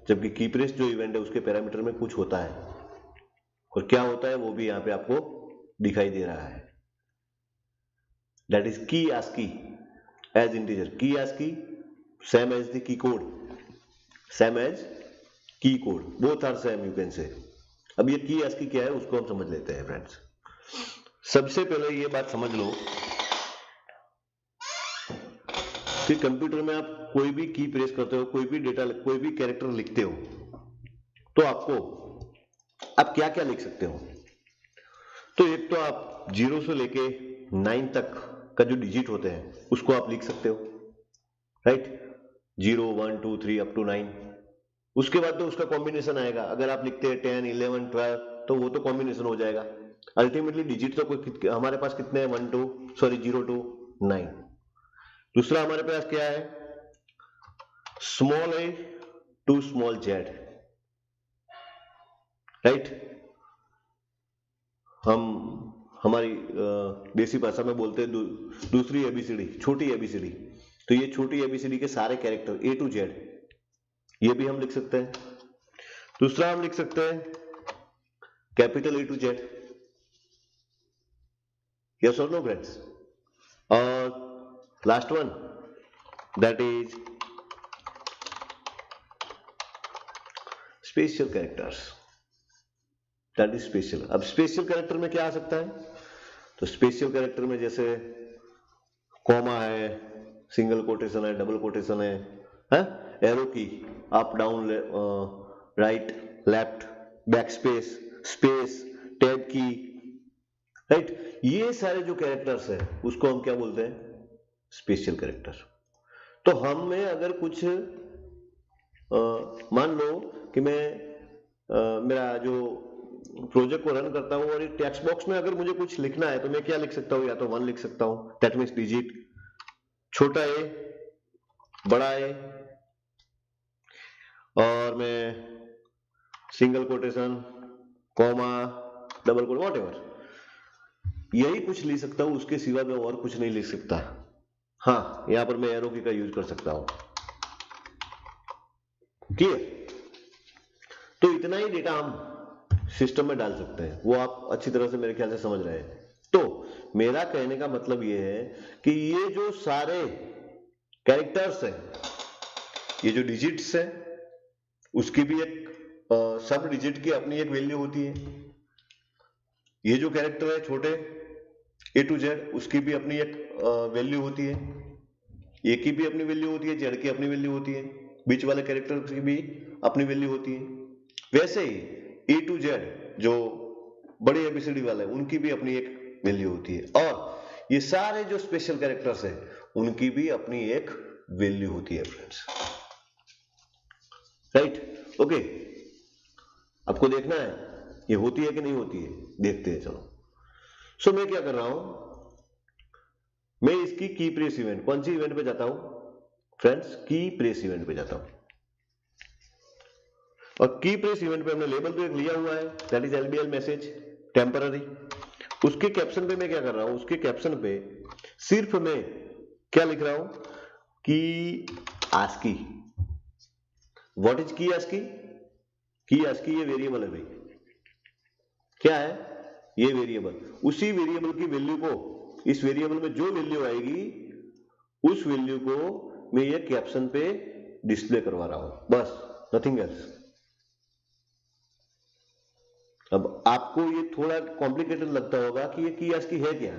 जबकि की प्रेस जो इवेंट है उसके पैरामीटर में कुछ होता है, और क्या होता है वो भी यहाँ पे आपको दिखाई दे रहा है। That is key ASCII as integer, key ASCII same as the key code, same as key code, both are same, you can say. अब ये की आस्की क्या है उसको हम समझ लेते हैं फ्रेंड्स। सबसे पहले ये बात समझ लो कि कंप्यूटर में आप कोई भी की प्रेस करते हो, कोई भी डेटा, कोई भी कैरेक्टर लिखते हो, तो आपको आप क्या क्या लिख सकते हो। तो एक तो आप 0 से लेके 9 तक का जो डिजिट होते हैं उसको आप लिख सकते हो, राइट, 0 1 2 3 अप टू 9। उसके बाद तो उसका कॉम्बिनेशन आएगा, अगर आप लिखते हैं 10 11 12 तो वो तो कॉम्बिनेशन हो जाएगा। अल्टीमेटली डिजिट तो कोई हमारे पास कितने हैं, 0 to 9। दूसरा हमारे पास क्या है, small a to small z, right. हम हमारी देसी भाषा में बोलते हैं दूसरी एबीसीडी, छोटी एबीसीडी। तो ये छोटी एबीसीडी के सारे कैरेक्टर A to Z, ये भी हम लिख सकते हैं। दूसरा हम लिख सकते हैं capital A to Z, yes और नो फ्रेंड्स। और last one that is special characters, that is special. अब स्पेशल कैरेक्टर में क्या आ सकता है, तो स्पेशल कैरेक्टर में जैसे कॉमा है, सिंगल कोटेशन है, डबल कोटेशन है, एरो की, up down right left, back space, space, tab की, राइट। ये सारे जो कैरेक्टर्स है उसको हम क्या बोलते हैं, स्पेशल कैरेक्टर। तो हमें अगर कुछ मान लो कि मैं मेरा जो प्रोजेक्ट को रन करता हूं और ये टेक्स्ट बॉक्स में अगर मुझे कुछ लिखना है तो मैं क्या लिख सकता हूं, या तो 1 लिख सकता हूं, दैट मीन्स डिजिट, छोटा ए, बड़ा ए, और मैं single quotation, comma, double quote, whatever, यही कुछ लिख सकता हूं, उसके सिवा मैं और कुछ नहीं लिख सकता। हाँ, यहां पर मैं एरो की का यूज कर सकता हूं। क्लियर? तो इतना ही डेटा हम सिस्टम में डाल सकते हैं, वो आप अच्छी तरह से मेरे ख्याल से समझ रहे हैं। तो मेरा कहने का मतलब ये है कि ये जो सारे कैरेक्टर्स हैं, ये जो डिजिट्स हैं, उसकी भी एक सब डिजिट की अपनी एक वैल्यू होती है। ये जो कैरेक्टर है छोटे A to Z, उसकी भी अपनी एक वैल्यू होती है, ए की भी अपनी वैल्यू होती है, जेड की अपनी वैल्यू होती है, बीच वाले कैरेक्टर की भी अपनी वैल्यू होती है। वैसे ही A to Z जो बड़े एबीसीडी वाले हैं उनकी भी अपनी एक वैल्यू होती है, और ये सारे जो स्पेशल कैरेक्टर्स हैं उनकी भी अपनी एक वैल्यू होती है फ्रेंड्स, राइट। ओके, आपको देखना है ये होती है कि नहीं होती है, देखते हैं चलो। सो मैं क्या कर रहा हूं, मैं इसकी की प्रेस इवेंट, कौन सी इवेंट पे जाता हूं फ्रेंड्स, की प्रेस इवेंट पे जाता हूं, और की प्रेस इवेंट पे हमने लेबल तो एक लिया हुआ है, that is LBL message temporary. उसके कैप्शन पे मैं क्या कर रहा हूं, उसके कैप्शन पे सिर्फ मैं क्या लिख रहा हूं, की ASCII. What is key ASCII? की आस्की ये वेरिएबल है भाई, क्या है ये वेरिएबल। उसी वेरिएबल की वैल्यू को, इस वेरिएबल में जो वैल्यू आएगी उस वैल्यू को मैं ये कैप्शन पे डिस्प्ले करवा रहा हूं, बस, नथिंग एल्स। अब आपको ये थोड़ा कॉम्प्लिकेटेड लगता होगा कि ये की आस्की है क्या,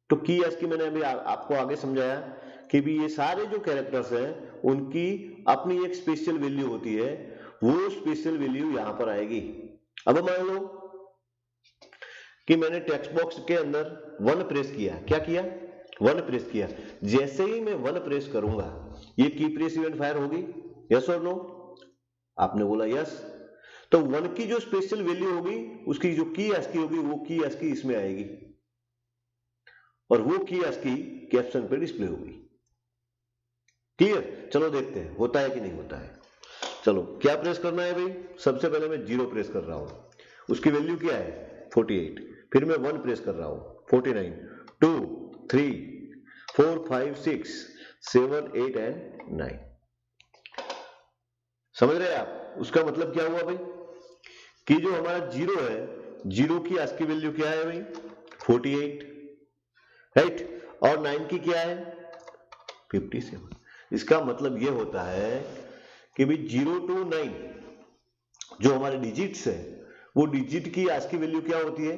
तो की आस्की मैंने अभी आपको आगे समझाया कि भी ये सारे जो कैरेक्टर्स हैं उनकी अपनी एक स्पेशल वैल्यू होती है, वो स्पेशल वैल्यू यहां पर आएगी। अब मान लो कि मैंने टेक्स्ट बॉक्स के अंदर 1 प्रेस किया, क्या किया, 1 प्रेस किया, जैसे ही मैं 1 प्रेस करूंगा ये की प्रेस इवेंट फायर होगी, यस और नो? आपने बोला यस। तो 1 की जो स्पेशल वैल्यू होगी उसकी जो की आस्की होगी वो की आस्की इसमें आएगी, और वो की आस्की कैप्शन पे डिस्प्ले होगी। क्लियर? चलो देखते हैं होता है कि नहीं होता है। चलो क्या प्रेस करना है भाई, सबसे पहले मैं 0 प्रेस कर रहा हूं, उसकी वैल्यू क्या है 48, फिर मैं 1 प्रेस कर रहा हूं 49, 2, 3, 4, 5, 6, 7, 8 एंड 9। समझ रहे हैं आप? उसका मतलब क्या हुआ भाई कि जो हमारा 0 है, 0 की आस्की वैल्यू क्या है भाई 48, राइट, और 9 की क्या है 57। इसका मतलब यह होता है कि भाई 0 to 9 जो हमारे डिजिट्स है वो डिजिट की आस्की वैल्यू क्या होती है,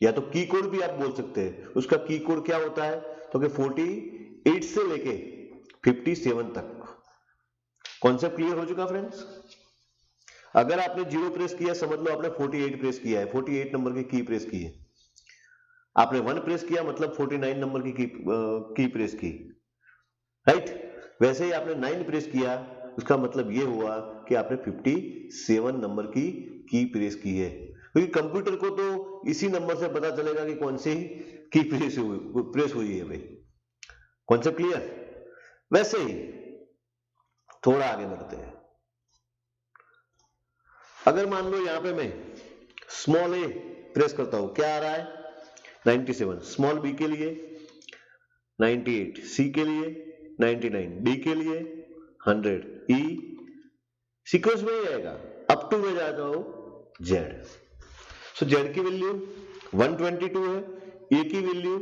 या तो की कोड भी आप बोल सकते हैं, उसका की कोड क्या होता है, तो कि 48 से लेके 57 तक। कॉन्सेप्ट क्लियर हो चुका फ्रेंड्स? अगर आपने 0 प्रेस किया समझ लो आपने 48 प्रेस किया है, 48 नंबर की की प्रेस की है। आपने 1 प्रेस किया मतलब 49 नंबर की प्रेस की, राइट। वैसे ही आपने 9 प्रेस किया, उसका मतलब यह हुआ कि आपने 57 नंबर की प्रेस की है। क्योंकि कंप्यूटर को तो इसी नंबर से पता चलेगा कि कौन सी की प्रेस हुई है भाई। Concept clear? वैसे ही थोड़ा आगे बढ़ते हैं। अगर मान लो यहां पे मैं स्मॉल ए प्रेस करता हूं, क्या आ रहा है 97, स्मॉल बी के लिए 98, सी के लिए 99, डी के लिए 100, ई सीक्वेंस में ही आएगा अप टू में जाता हो जेड। सो जेड की वैल्यू 122 है, ए की वैल्यू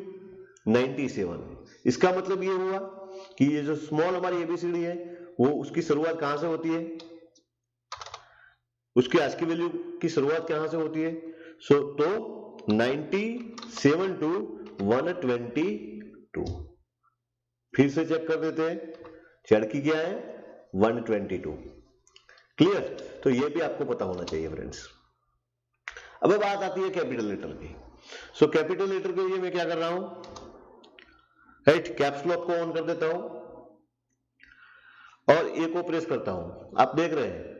97। इसका मतलब ये हुआ कि ये जो स्मॉल हमारी एबीसीडी है वो उसकी शुरुआत कहां से होती है, उसकी आज की वैल्यू की शुरुआत कहां से होती है? तो 97 टू 122। फिर से चेक कर देते हैं, जेड की क्या है 122। क्लियर? तो ये भी आपको पता होना चाहिए फ्रेंड्स। अब बात आती है कैपिटल लेटर की। सो कैपिटल लेटर के लिए मैं क्या कर रहा हूं, राइट, कैप्स लॉक को ऑन कर देता हूं और ए को प्रेस करता हूं। आप देख रहे हैं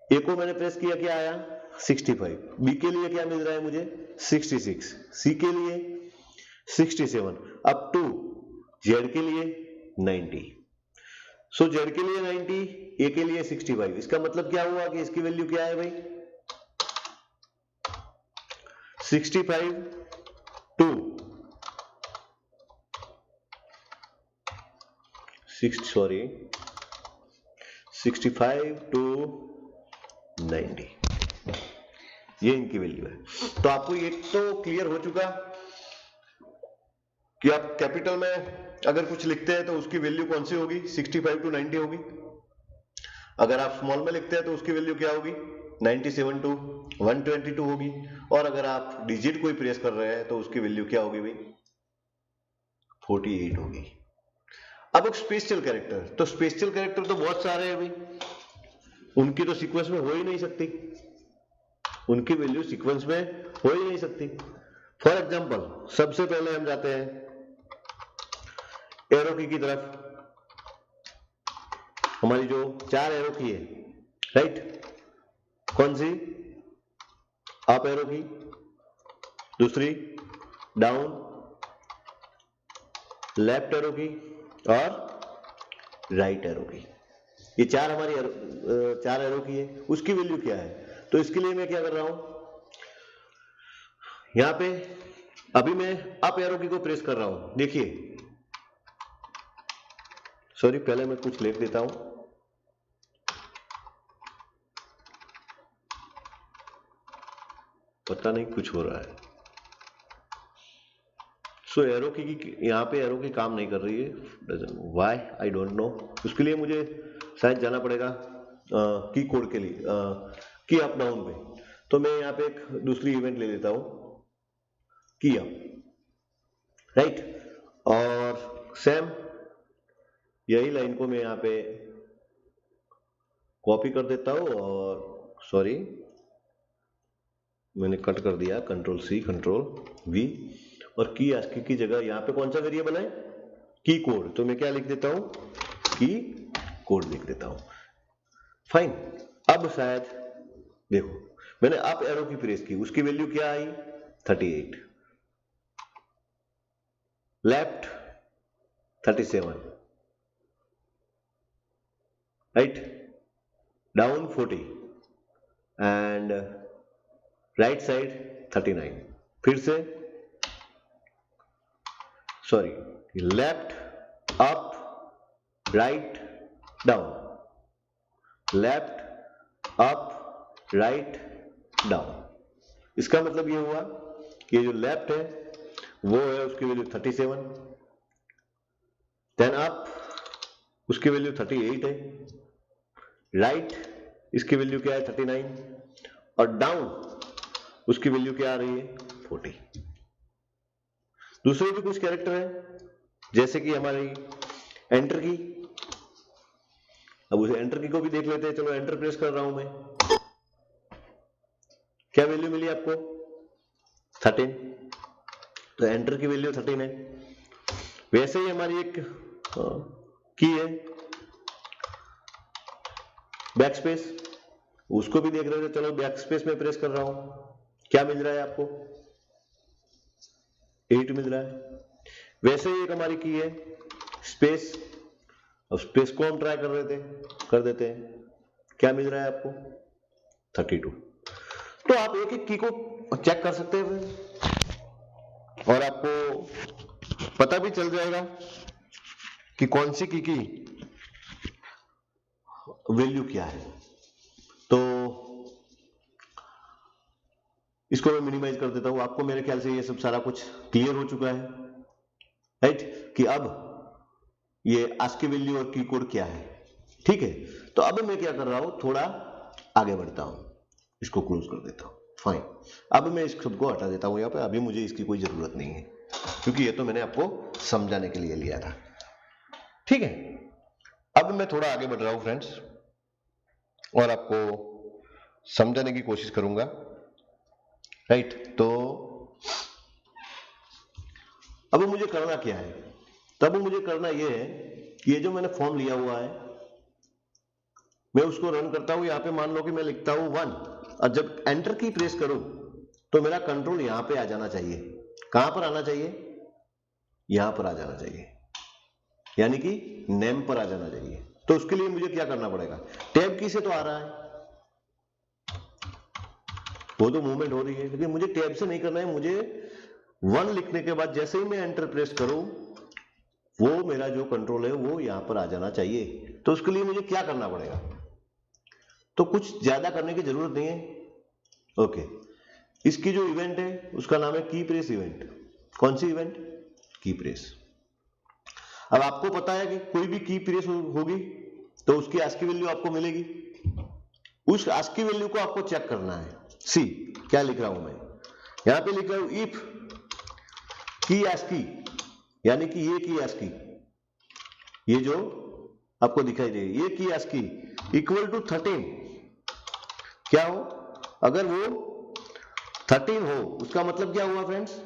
ए को मैंने प्रेस किया, क्या आया 65, बी के लिए क्या मिल रहा है मुझे 66, सी के लिए 67, अप टू जेड के लिए 90। सो जेड के लिए 90, ए के लिए 65। इसका मतलब क्या हुआ कि इसकी वैल्यू क्या है भाई 65 टू 65 टू 90, ये इनकी वैल्यू है। तो आपको एक तो क्लियर हो चुका कि आप कैपिटल में अगर कुछ लिखते हैं तो उसकी वैल्यू कौन सी होगी 65 टू 90 होगी। अगर आप स्मॉल में लिखते हैं तो उसकी वैल्यू क्या होगी 97 टू 122 होगी। और अगर आप डिजिट कोई प्रेस कर रहे हैं तो उसकी वैल्यू क्या होगी भाई 48 होगी। अब एक स्पेशल कैरेक्टर, तो स्पेशल कैरेक्टर तो बहुत सारे हैं भाई, उनकी तो सीक्वेंस में हो ही नहीं सकती, उनकी वैल्यू सीक्वेंस में हो ही नहीं सकती। फॉर एग्जांपल सबसे पहले हम जाते हैं एरो की तरफ, हमारी जो 4 एरो की है, राइट, कौन सी अप एरो की, दूसरी डाउन, लेफ्ट एरो की और राइट एरो की। ये 4 हमारी 4 एरो की है, उसकी वैल्यू क्या है? तो इसके लिए मैं क्या कर रहा हूं, यहां पे अभी मैं अप एरो की को प्रेस कर रहा हूं। देखिए, सॉरी पहले मैं कुछ लिख देता हूं, पता नहीं कुछ हो रहा है। सो एरो की यहाँ पे एरो की काम नहीं कर रही है, व्हाई आई डोंट नो। उसके लिए मुझे शायद जाना पड़ेगा की कोड के लिए, की अप डाउन पे। तो मैं यहाँ पे एक दूसरी इवेंट ले लेता हूं की अप, राइट, और सेम यही लाइन को मैं यहाँ पे कॉपी कर देता हूं और सॉरी मैंने कट कर दिया, कंट्रोल सी कंट्रोल वी, और की आस्की की जगह यहाँ पे कौन सा वेरिएबल है की कोड, तो मैं क्या लिख देता हूं की कोड लिख देता हूं। फाइन। अब शायद देखो मैंने अप एरो की प्रेस की, उसकी वैल्यू क्या आई 38, left 37, right, down 40 and right side 39। फिर से sorry, left up write down, left up write down. इसका मतलब ये हुआ कि जो लेफ्ट है वो है उसकी वैल्यू 37, देन अप उसकी वैल्यू 38 है, राइट इसकी वैल्यू क्या है 39, और डाउन उसकी वैल्यू क्या आ रही है 40। दूसरे भी कुछ कैरेक्टर है जैसे कि हमारी एंटर की। अब उसे एंटर की को भी देख लेते हैं। चलो एंटर प्रेस कर रहा हूं मैं, क्या वैल्यू मिली आपको 13, तो एंटर की वैल्यू 13 है। वैसे ही हमारी एक की है बैक स्पेस, उसको भी देख रहे थे। चलो बैक स्पेस में प्रेस कर रहा हूं, क्या मिल रहा है आपको? 8 मिल रहा है। वैसे ही एक हमारी की है स्पेस, अब स्पेस को हम ट्राई कर देते हैं, क्या मिल रहा है आपको? 32। तो आप एक एक की को चेक कर सकते हैं और आपको पता भी चल जाएगा कि कौन सी की वैल्यू क्या है। तो इसको मैं मिनिमाइज कर देता हूं। आपको मेरे ख्याल से ये सब सारा कुछ क्लियर हो चुका है, राइट, कि अब ये आस्की वैल्यू और की कोड क्या है। ठीक है, तो अब मैं क्या कर रहा हूं, थोड़ा आगे बढ़ता हूं, इसको क्लोज कर देता हूं। फाइन, अब मैं इस शब्द को हटा देता हूं यहाँ पे। अभी मुझे इसकी कोई जरूरत नहीं है, क्योंकि ये तो मैंने आपको समझाने के लिए लिया था। ठीक है, अब मैं थोड़ा आगे बढ़ रहा हूं फ्रेंड्स, और आपको समझाने की कोशिश करूंगा, राइट। तो अब मुझे करना क्या है? तब मुझे करना यह है कि ये जो मैंने फॉर्म लिया हुआ है, मैं उसको रन करता हूं। यहां पे मान लो कि मैं लिखता हूं 1, और जब एंटर की प्रेस करूं तो मेरा कंट्रोल यहां पे आ जाना चाहिए। कहां पर आना चाहिए? यहां पर आ जाना चाहिए, यानी कि नेम पर आ जाना चाहिए। तो उसके लिए मुझे क्या करना पड़ेगा? टैब की से तो आ रहा है, वो तो मूवमेंट हो रही है, लेकिन मुझे टैब से नहीं करना है। मुझे 1 लिखने के बाद जैसे ही मैं एंटर प्रेस करूं, वो मेरा जो कंट्रोल है वो यहां पर आ जाना चाहिए। तो उसके लिए मुझे क्या करना पड़ेगा? तो कुछ ज्यादा करने की जरूरत नहीं है। ओके, इसकी जो इवेंट है उसका नाम है की प्रेस इवेंट। कौन सी इवेंट? की प्रेस। अब आपको पता है कि कोई भी की प्रेस होगी तो उसकी आस्की वैल्यू आपको मिलेगी। उस आस्की वैल्यू को आपको चेक करना है। सी, क्या लिख रहा हूं मैं? यहां पे लिख रहा हूं इफ की आस्की, यानी कि ये की आस्की, ये जो आपको दिखाई दे ये की आस्की इक्वल टू 13, क्या हो? अगर वो 13 हो, उसका मतलब क्या हुआ फ्रेंड्स?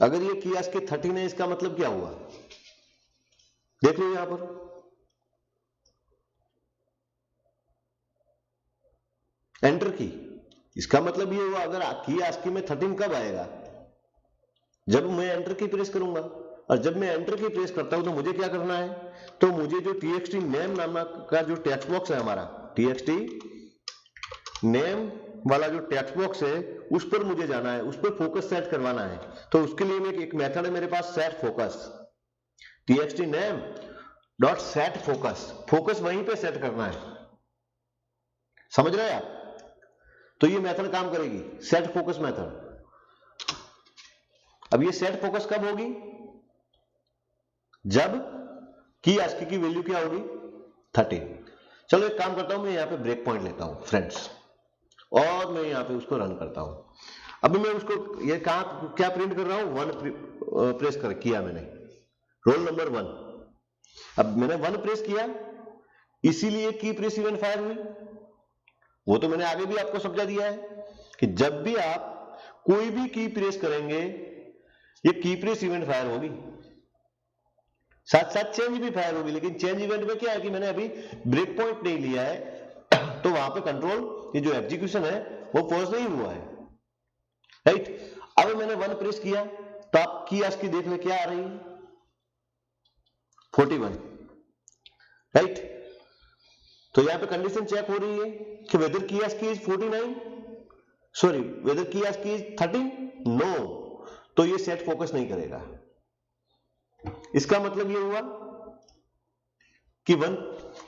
अगर ये की आस्की 13 है, इसका मतलब क्या हुआ? देख लो यहां पर, एंटर की, इसका मतलब ये हुआ अगर की आस्की में 13 कब आएगा? जब मैं एंटर की प्रेस करूंगा। और जब मैं एंटर की प्रेस करता हूं तो मुझे क्या करना है? तो मुझे जो txt नेम नामक का जो टेक्स्ट बॉक्स है हमारा, txt नेम वाला जो टेक्स्ट बॉक्स है, उस पर मुझे जाना है, उस पर फोकस सेट करवाना है। तो उसके लिए मैं एक मेथड है मेरे पास, set focus, txt name dot set focus. Focus वहीं पे सेट करना है, समझ रहे हैं आप? तो ये मेथड काम करेगी, सेट फोकस मेथड। अब ये सेट फोकस कब होगी? जब की आस्की की वैल्यू क्या होगी? 13। चलो एक काम करता हूं, मैं यहां पे ब्रेक पॉइंट लेता हूं फ्रेंड्स, और मैं यहां पे उसको रन करता हूं। अभी मैं उसको ये कहां क्या प्रिंट कर रहा हूं? 1 प्रेस कर किया मैंने, रोल नंबर 1। अब मैंने 1 प्रेस किया, इसीलिए की प्रेस इवेंट फायर हुई। वो तो मैंने आगे भी आपको समझा दिया है कि जब भी आप कोई भी की प्रेस करेंगे, ये की प्रेस इवेंट फायर होगी, साथ साथ चेंज भी फायर होगी। लेकिन चेंज इवेंट में क्या है कि मैंने अभी ब्रेक पॉइंट नहीं लिया है, तो वहां पे कंट्रोल, ये जो एग्जीक्यूशन है वो पॉज नहीं हुआ है, राइट। अब मैंने 1 प्रेस किया तो आप की आस्की देख ले क्या आ रही है? 41, राइट। तो यहां पे कंडीशन चेक हो रही है कि वेदर की आस्की इज 49, सॉरी वेदर की आस्की इज 13, नो। तो ये सेट फोकस नहीं करेगा। इसका मतलब ये हुआ कि 1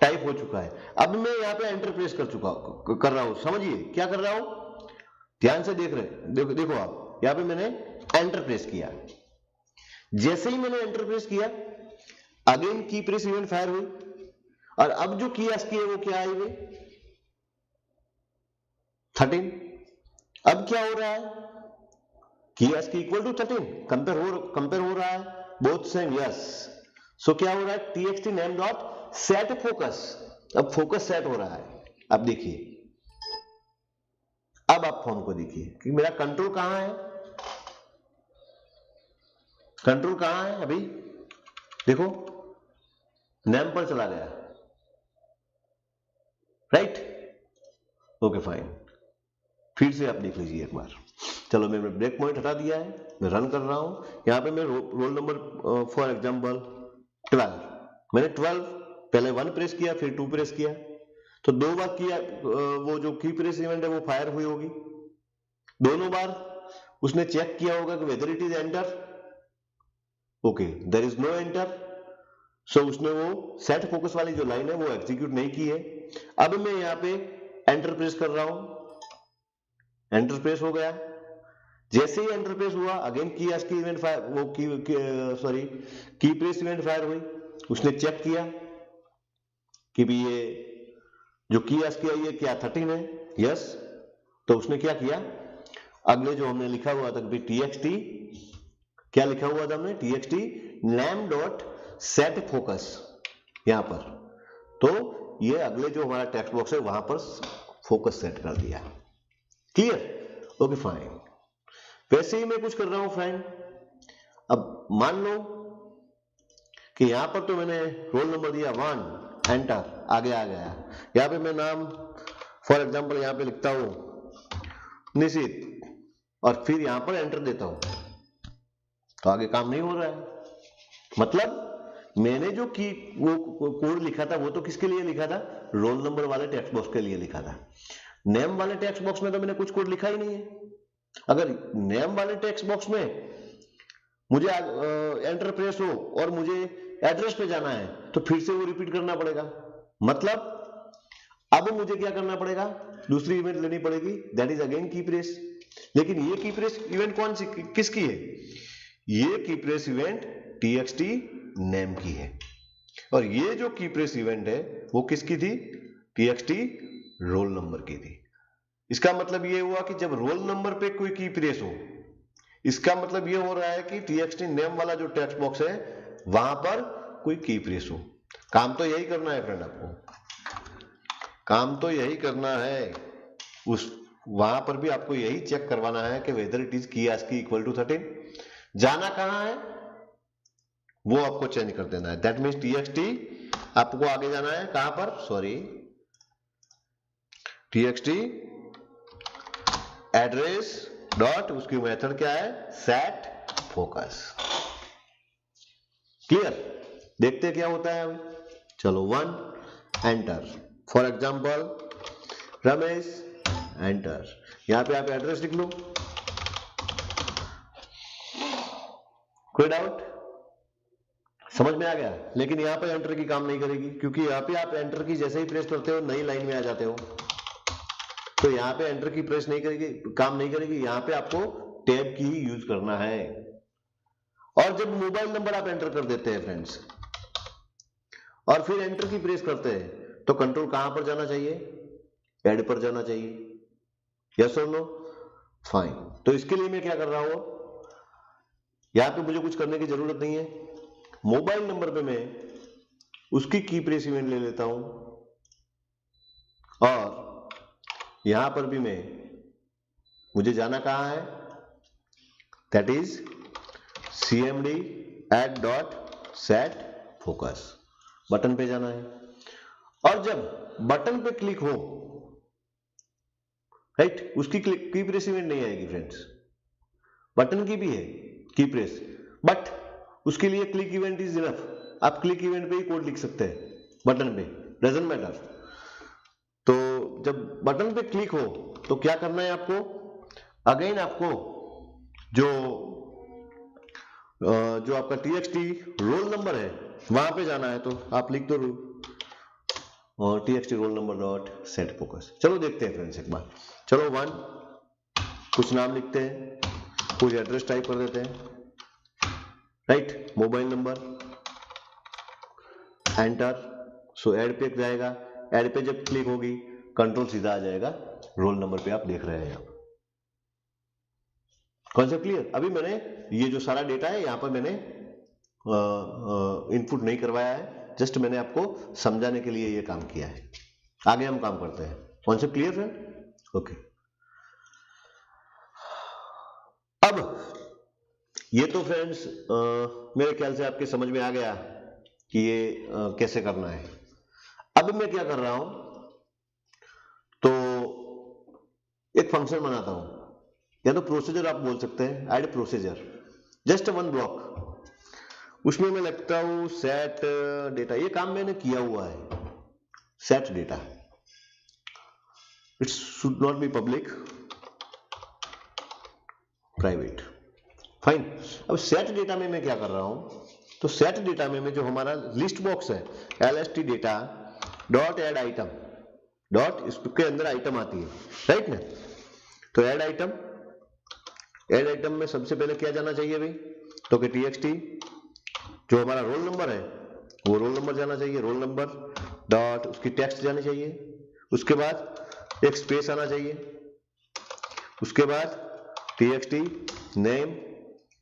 टाइप हो चुका है। अब मैं यहां पे एंटर प्रेस कर रहा हूं। समझिए क्या कर रहा हूं, ध्यान से देख रहे, देखो आप, यहां पे मैंने एंटर प्रेस किया। जैसे ही मैंने एंटर प्रेस किया, अगेन की प्रेस इवेंट फायर हुई, और अब जो की आस्की है वो क्या आई हुई? 13। अब क्या हो रहा है? की आस्की इक्वल टू 13, कंपेयर हो रहा है, बोथ सेम, यस। सो क्या हो रहा है? txt name dot set focus. अब फोकस सेट हो रहा है। अब देखिए, अब आप फॉर्म को देखिए कि मेरा कंट्रोल कहां है? कंट्रोल कहां है? अभी देखो, नेम पर चला गया, राइट। ओके फाइन, फिर से आप देख लीजिए एक बार। चलो मैंने ब्रेक पॉइंट हटा दिया है, मैं रन कर रहा हूं। यहाँ पे मैं रोल नंबर फॉर एग्जांपल 12, मैंने 12 पहले 1 प्रेस किया, फिर 2 प्रेस किया, तो 2 बार किया, वो जो की प्रेस इवेंट है वो फायर हुई होगी। दोनों बार उसने चेक किया होगा कि whether it is enter, okay there is no enter, so उसने वो सेट फोकस वाली जो लाइन है वो एग्जीक्यूट नहीं की है। अब मैं यहाँ पे एंटर प्रेस कर रहा हूं, एंटर प्रेस हो गया। जैसे ही एंटर प्रेस हुआ अगेन की आस्की इवेंट फायर, वो की प्रेस इवेंट फायर हुई। उसने चेक किया कि भी ये जो की आस्की आई है क्या 13 है, यस, तो उसने क्या किया, अगले जो हमने लिखा हुआ था कि txt, क्या लिखा हुआ था हमने, txt name dot set focus, यहां पर, तो ये अगले जो हमारा टेक्स्ट बॉक्स है वहां पर फोकस सेट कर दिया। Clear, okay fine. वैसे ही मैं कुछ कर रहा हूं फ्रेंड। अब मान लो कि यहां पर तो मैंने रोल नंबर दिया 1, एंटर, आगे आ गया। यहां पे मैं नाम फॉर एग्जांपल यहां पे लिखता हूं निशित, और फिर यहां पर एंटर देता हूं, तो आगे काम नहीं हो रहा है। मतलब मैंने जो की वो कोड लिखा था वो तो किसके लिए लिखा था, रोल नंबर वाले टेक्स्ट बॉक्स के लिए लिखा था। नेम वाले टेक्स्ट बॉक्स में तो मैंने कुछ कोड लिखा ही नहीं है। अगर नेम वाले टेक्स्ट बॉक्स में मुझे एंटर प्रेस हो और मुझे एड्रेस पे जाना है तो फिर से वो रिपीट करना पड़ेगा। मतलब अब मुझे क्या करना पड़ेगा, दूसरी इवेंट लेनी पड़ेगी, दैट इज अगेन की प्रेस। लेकिन ये की प्रेस इवेंट कौन सी किसकी है, ये की प्रेस इवेंट txt नेम की है, और ये जो की प्रेस इवेंट है वो किसकी थी, txt रोल नंबर की थी। इसका मतलब ये हुआ कि जब रोल नंबर पे कोई की प्रेस हो, इसका मतलब ये हो रहा है कि txt नेम वाला जो टेक्स्ट बॉक्स है वहां पर कोई की प्रेस हो। काम तो यही करना है फ्रेंड, आपको काम तो यही करना है, उस वहां पर भी आपको यही चेक करवाना है कि whether it is key ASCII equal to 13। जाना कहां है वो आपको चेंज कर देना है, दैट मीन्स txt आपको आगे जाना है कहां पर, सॉरी, txt एड्रेस डॉट, उसकी मेथड क्या है, सेट फोकस। क्लियर, देखते क्या होता है अभी। चलो 1 enter, for example Ramesh, enter, यहां पे आप एड्रेस लिख लो। कोई डाउट, समझ में आ गया। लेकिन यहां पे एंटर की काम नहीं करेगी, क्योंकि यहां पे आप एंटर की जैसे ही प्रेस करते हो नई लाइन में आ जाते हो, तो यहां पे एंटर की प्रेस नहीं करेगी, काम नहीं करेगी। यहां पे आपको टैब की ही यूज करना है। और जब मोबाइल नंबर आप एंटर कर देते हैं फ्रेंड्स और फिर एंटर की प्रेस करते हैं तो कंट्रोल कहां पर जाना चाहिए, ऐड पर जाना चाहिए, यस और नो, फाइन। तो इसके लिए मैं क्या कर रहा हूं, यहां पे मुझे कुछ करने की जरूरत नहीं है। मोबाइल नंबर पे मैं उसकी की प्रेस इवेंट ले लेता हूं, और यहां पर भी मैं, मुझे जाना कहां है, that is cmd add dot set focus, button पे जाना है। और जब बटन पे क्लिक हो, राइट, उसकी की प्रेस इवेंट नहीं आएगी फ्रेंड्स, बटन की भी है की प्रेस, बट उसके लिए क्लिक इवेंट इज इनफ। आप क्लिक इवेंट पे ही कोड लिख सकते हैं, बटन पे डजंट मैटर। तो जब बटन पे क्लिक हो तो क्या करना है आपको, अगेन आपको जो आपका txt रोल नंबर है वहां पे जाना है, तो आप लिख दो और txt roll number dot set focus. चलो देखते हैं फ्रेंड्स एक बार। चलो 1, कुछ नाम लिखते हैं, कुछ एड्रेस टाइप कर देते हैं, राइट, मोबाइल नंबर, एंटर, सो ऐड पे जाएगा। ऐड पे जब क्लिक होगी कंट्रोल सीधा आ जाएगा रोल नंबर पे, आप देख रहे हैं। Concept clear. अभी मैंने ये जो सारा डेटा है यहां पर मैंने इनपुट नहीं करवाया है, जस्ट मैंने आपको समझाने के लिए ये काम किया है। आगे हम काम करते हैं। Concept clear friend, okay. अब ये तो फ्रेंड्स मेरे ख्याल से आपके समझ में आ गया कि ये कैसे करना है। अब मैं क्या कर रहा हूं, तो एक फंक्शन बनाता हूं, या तो प्रोसीजर आप बोल सकते हैं, add procedure, just one block, उसमें मैं लिखता हूं सेट डेटा। ये काम मैंने किया हुआ है, set data, it should not be public, private, fine. अब सेट डेटा में मैं क्या कर रहा हूं, तो सेट डेटा में जो हमारा लिस्ट बॉक्स है, lst data dot add item dot, इसके अंदर आइटम आती है, राइट ना। तो एड आइटम, एड आइटम में सबसे पहले क्या जाना चाहिए भाई, तो कि txt जो हमारा रोल नंबर है वो रोल नंबर जाना चाहिए, रोल नंबर डॉट उसकी टेक्स्ट जानी चाहिए, उसके बाद एक स्पेस आना चाहिए, उसके बाद txt नेम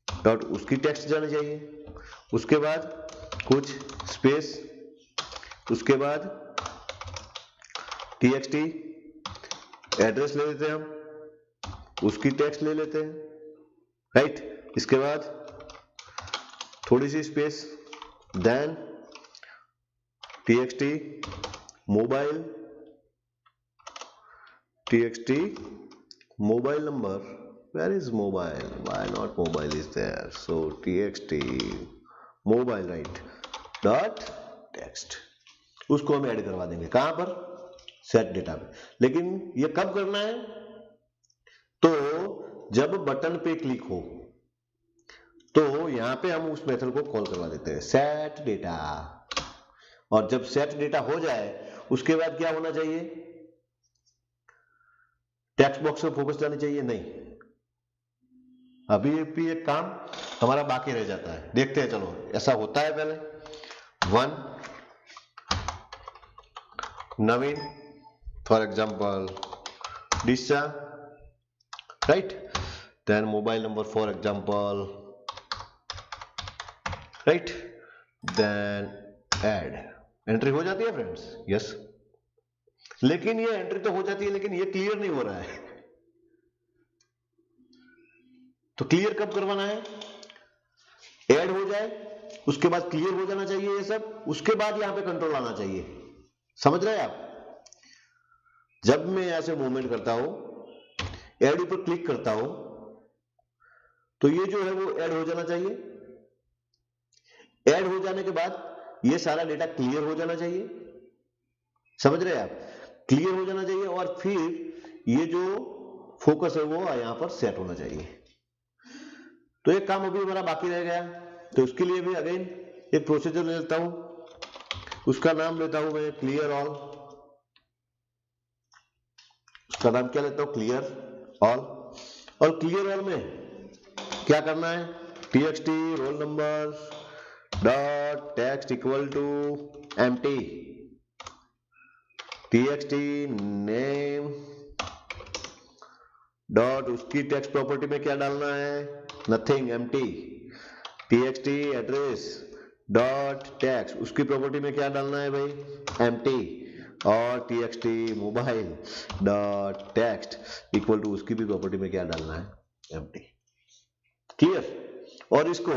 डॉट उसकी टेक्स्ट जानी चाहिए, उसके बाद कुछ स्पेस, उसके बाद txt एड्रेस ले लेते हैं हम, उसकी टेक्स्ट ले लेते हैं, राइट। इसके बाद थोड़ी सी space, then txt mobile, txt mobile number, where is mobile, why not mobile is there, so txt mobile, right, dot text, उसको हम ऐड करवा देंगे कहां पर, सेट डेटा में। लेकिन ये कब करना है, तो जब बटन पे क्लिक हो तो यहां पे हम उस मेथड को कॉल करवा देते हैं सेट डेटा, और जब सेट डेटा हो जाए उसके बाद क्या होना चाहिए, टेक्स्ट बॉक्स में फोकस जानी चाहिए, नहीं, अभी भी एक काम हमारा बाकी रह जाता है, देखते हैं, चलो ऐसा होता है। पहले one Naveen, for example Disha, right, then mobile number for example, right, then add, entry हो जाती है फ्रेंड्स, यस। लेकिन ये एंट्री तो हो जाती है, लेकिन ये क्लियर नहीं हो रहा है, तो क्लियर कब करवाना है, ऐड हो जाए उसके बाद क्लियर हो जाना चाहिए ये सब, उसके बाद यहां पे कंट्रोल आना चाहिए, समझ रहे हैं आप। जब मैं यहां से मूवमेंट करता हूं, ऐड पर क्लिक करता हूं, तो ये जो है वो ऐड हो जाना चाहिए, ऐड हो जाने के बाद ये सारा डेटा क्लियर हो जाना चाहिए, समझ रहे हैं आप, क्लियर हो जाना चाहिए, और फिर ये जो फोकस है वो यहां पर सेट होना चाहिए। तो एक काम अभी हमारा बाकी रह गया, तो उसके लिए भी अगेन एक प्रोसीजर ले लेता हूं, उसका नाम लेता हूं मैं क्लियर ऑल, उसका नाम क्या लेता हूं, क्लियर ऑल, और क्लियर ऑल में क्या करना है, txt roll number dot text equal to empty, txt name dot उसकी टेक्स्ट प्रॉपर्टी में क्या डालना है, nothing, empty, txt address dot text उसकी प्रॉपर्टी में क्या डालना है भाई, एम्प्टी, और txt mobile dot text equal to उसकी भी प्रॉपर्टी में क्या डालना है, एम्प्टी, क्लियर। और इसको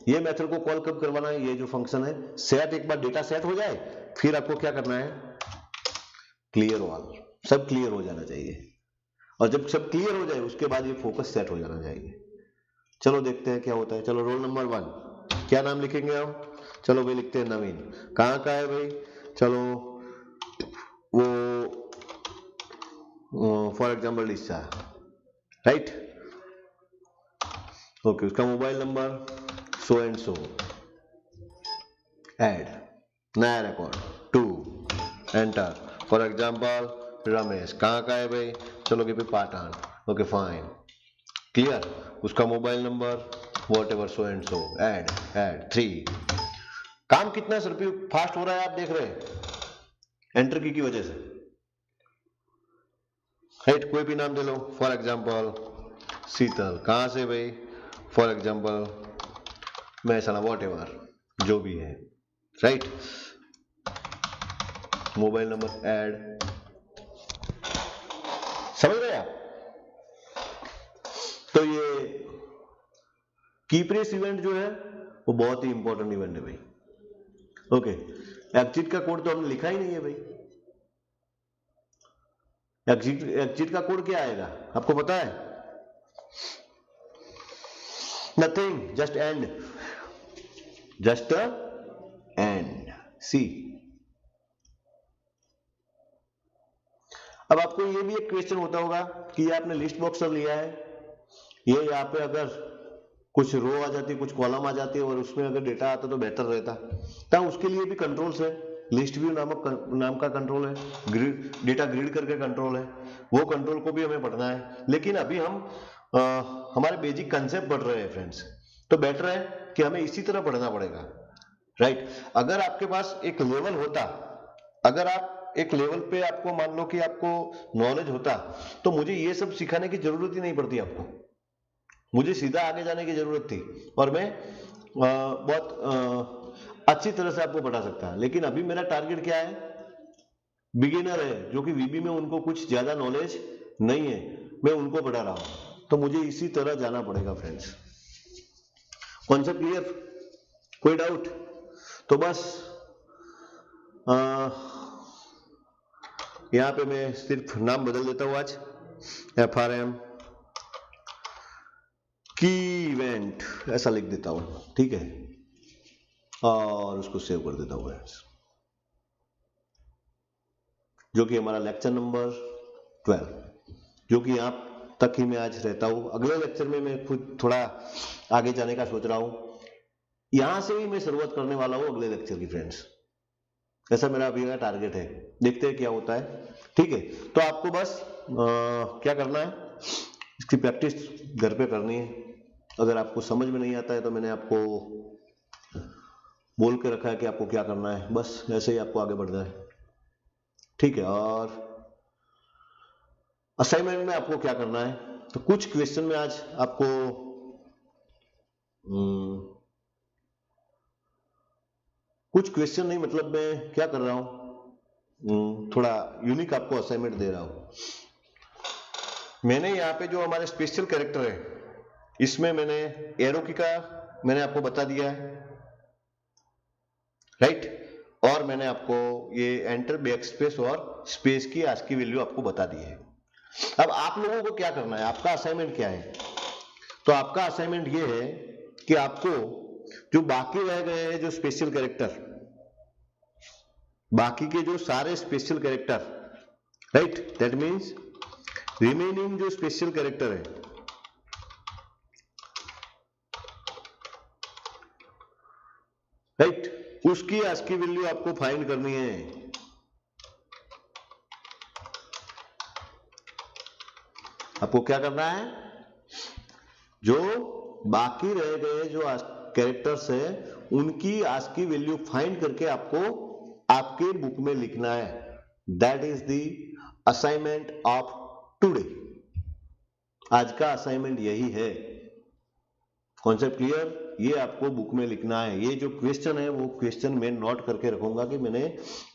ये मेथड को कॉल कब करवाना है, ये जो फंक्शन है सेट, एक बार डेटा सेट हो जाए फिर आपको क्या करना है, क्लियर ऑल, सब क्लियर हो जाना चाहिए, और जब सब क्लियर हो जाए उसके बाद ये फोकस सेट हो जाना चाहिए। चलो देखते हैं क्या होता है। चलो रोल नंबर 1, क्या नाम लिखेंगे हम, चलो भाई लिखते हैं नवीन, कहाँ का है भाई, चलो वो for example Disha, right, okay, उसका mobile number so and so, add, नया record 2, enter, for example Ramesh, कहाँ का है भाई, चलो कि भाई पाटन, ओके फाइन, क्लियर, उसका mobile number whatever so and so, add add 3। काम कितना सर फास्ट हो रहा है आप देख रहे हैं, एंटर की वजह से, राइट, कोई भी नाम दे लो, फॉर एग्जाम्पल शीतल, कहां से भाई, for example Mehsana, what ever जो भी है, राइट, मोबाइल नंबर ऐड, समझ रहे आप। तो ये कीप्रेस इवेंट जो है वो बहुत ही इंपॉर्टेंट इवेंट है भाई, ओके। एग्जिट का कोड तो हमने लिखा ही नहीं है भाई, एग्जिट का कोड क्या आएगा आपको पता है? Nothing, just and, just and. See, अब आपको ये भी एक क्वेश्चन होता होगा कि ये आपने लिस्ट बॉक्सर लिया है, ये यहाँ पे अगर कुछ रो आ जाती, कुछ कॉलम आ जाती है और उसमें अगर डेटा आता तो बेटर रहता। तो उसके लिए भी कंट्रोल्स है, लिस्ट व्यू नाम का कंट्रोल है, डेटा ग्रिड करके कंट्रोल है, वो कंट्रोल को भी हमें पढ़ना है। लेकिन अभी हम हमारे बेसिक कंसेप्ट पढ़ रहे हैं फ्रेंड्स, तो बेटर है कि हमें इसी तरह पढ़ना पड़ेगा, राइट। अगर आपके पास एक लेवल होता, अगर आप एक लेवल पे आपको मान लो कि आपको नॉलेज होता, तो मुझे ये सब सिखाने की जरूरत ही नहीं पड़ती आपको, मुझे सीधा आगे जाने की जरूरत थी और मैं बहुत अच्छी तरह से आपको पढ़ा सकता। लेकिन अभी मेरा टारगेट क्या है, बिगिनर है जो कि वीबी में उनको कुछ ज्यादा नॉलेज नहीं है, मैं उनको पढ़ा रहा हूं, तो मुझे इसी तरह जाना पड़ेगा फ्रेंड्स। Concept clear? कोई डाउट? तो बस यहां पे मैं सिर्फ नाम बदल देता हूं आज, FRM की इवेंट ऐसा लिख देता हूं, ठीक है, और उसको सेव कर देता हूं फ्रेंड्स, जो कि हमारा लेक्चर नंबर 12, जो कि यहां तक ही मैं आज रहता हूं। अगले लेक्चर में मैं खुद थोड़ा आगे जाने का सोच रहा हूं, यहां से ही मैं शुरुआत करने वाला हूं अगले लेक्चर की फ्रेंड्स, ऐसा मेरा अभी का टारगेट है, देखते हैं क्या होता है, ठीक है। तो आपको बस क्या करना है, इसकी प्रैक्टिस घर पे करनी है। अगर आपको समझ में नहीं आता है तो मैंने आपको बोल के रखा है कि आपको क्या करना है, बस ऐसे ही आपको आगे बढ़ना है, ठीक है। और असाइनमेंट में आपको क्या करना है, तो कुछ क्वेश्चन में आज आपको कुछ क्वेश्चन नहीं, मतलब मैं क्या कर रहा हूं, थोड़ा यूनिक आपको असाइनमेंट दे रहा हूं। मैंने यहाँ पे जो हमारे स्पेशल कैरेक्टर है, इसमें मैंने एरो की का मैंने आपको बता दिया है, राइट, और मैंने आपको ये एंटर, बैकस्पेस और स्पेस की आज की वैल्यू आपको बता दी है। अब आप लोगों को क्या करना है, आपका असाइनमेंट क्या है, तो आपका असाइनमेंट ये है कि आपको जो बाकी रह गए हैं जो स्पेशल कैरेक्टर, बाकी के जो सारे special character, right, that means remaining जो स्पेशल कैरेक्टर है, राइट, उसकी आज की वैल्यू आपको फाइंड करनी है। आपको क्या करना है, जो बाकी रह गए जो कैरेक्टर्स है उनकी आज की वैल्यू फाइंड करके आपको आपके बुक में लिखना है। That is the assignment of today. आज का असाइनमेंट यही है। Concept clear? ये आपको बुक में लिखना है। ये जो क्वेश्चन है वो क्वेश्चन मैं नोट करके रखूंगा कि मैंने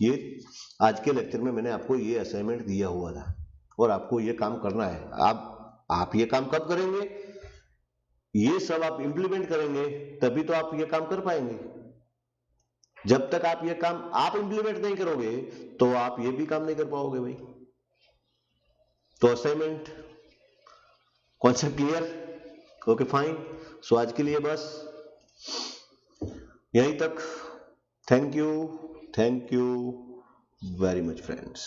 ये आज के लेक्चर में मैंने आपको ये असाइनमेंट दिया हुआ था और आपको ये काम करना है। आप ये काम कब करेंगे, ये सब आप इंप्लीमेंट करेंगे तभी तो आप ये काम कर पाएंगे। जब तक आप ये काम आप इंप्लीमेंट नहीं करोगे तो आप ये भी काम नहीं कर पाओगे भाई। तो assignment, concept clear? Okay fine. So आज के लिए बस यहीं तक। Thank you very much friends.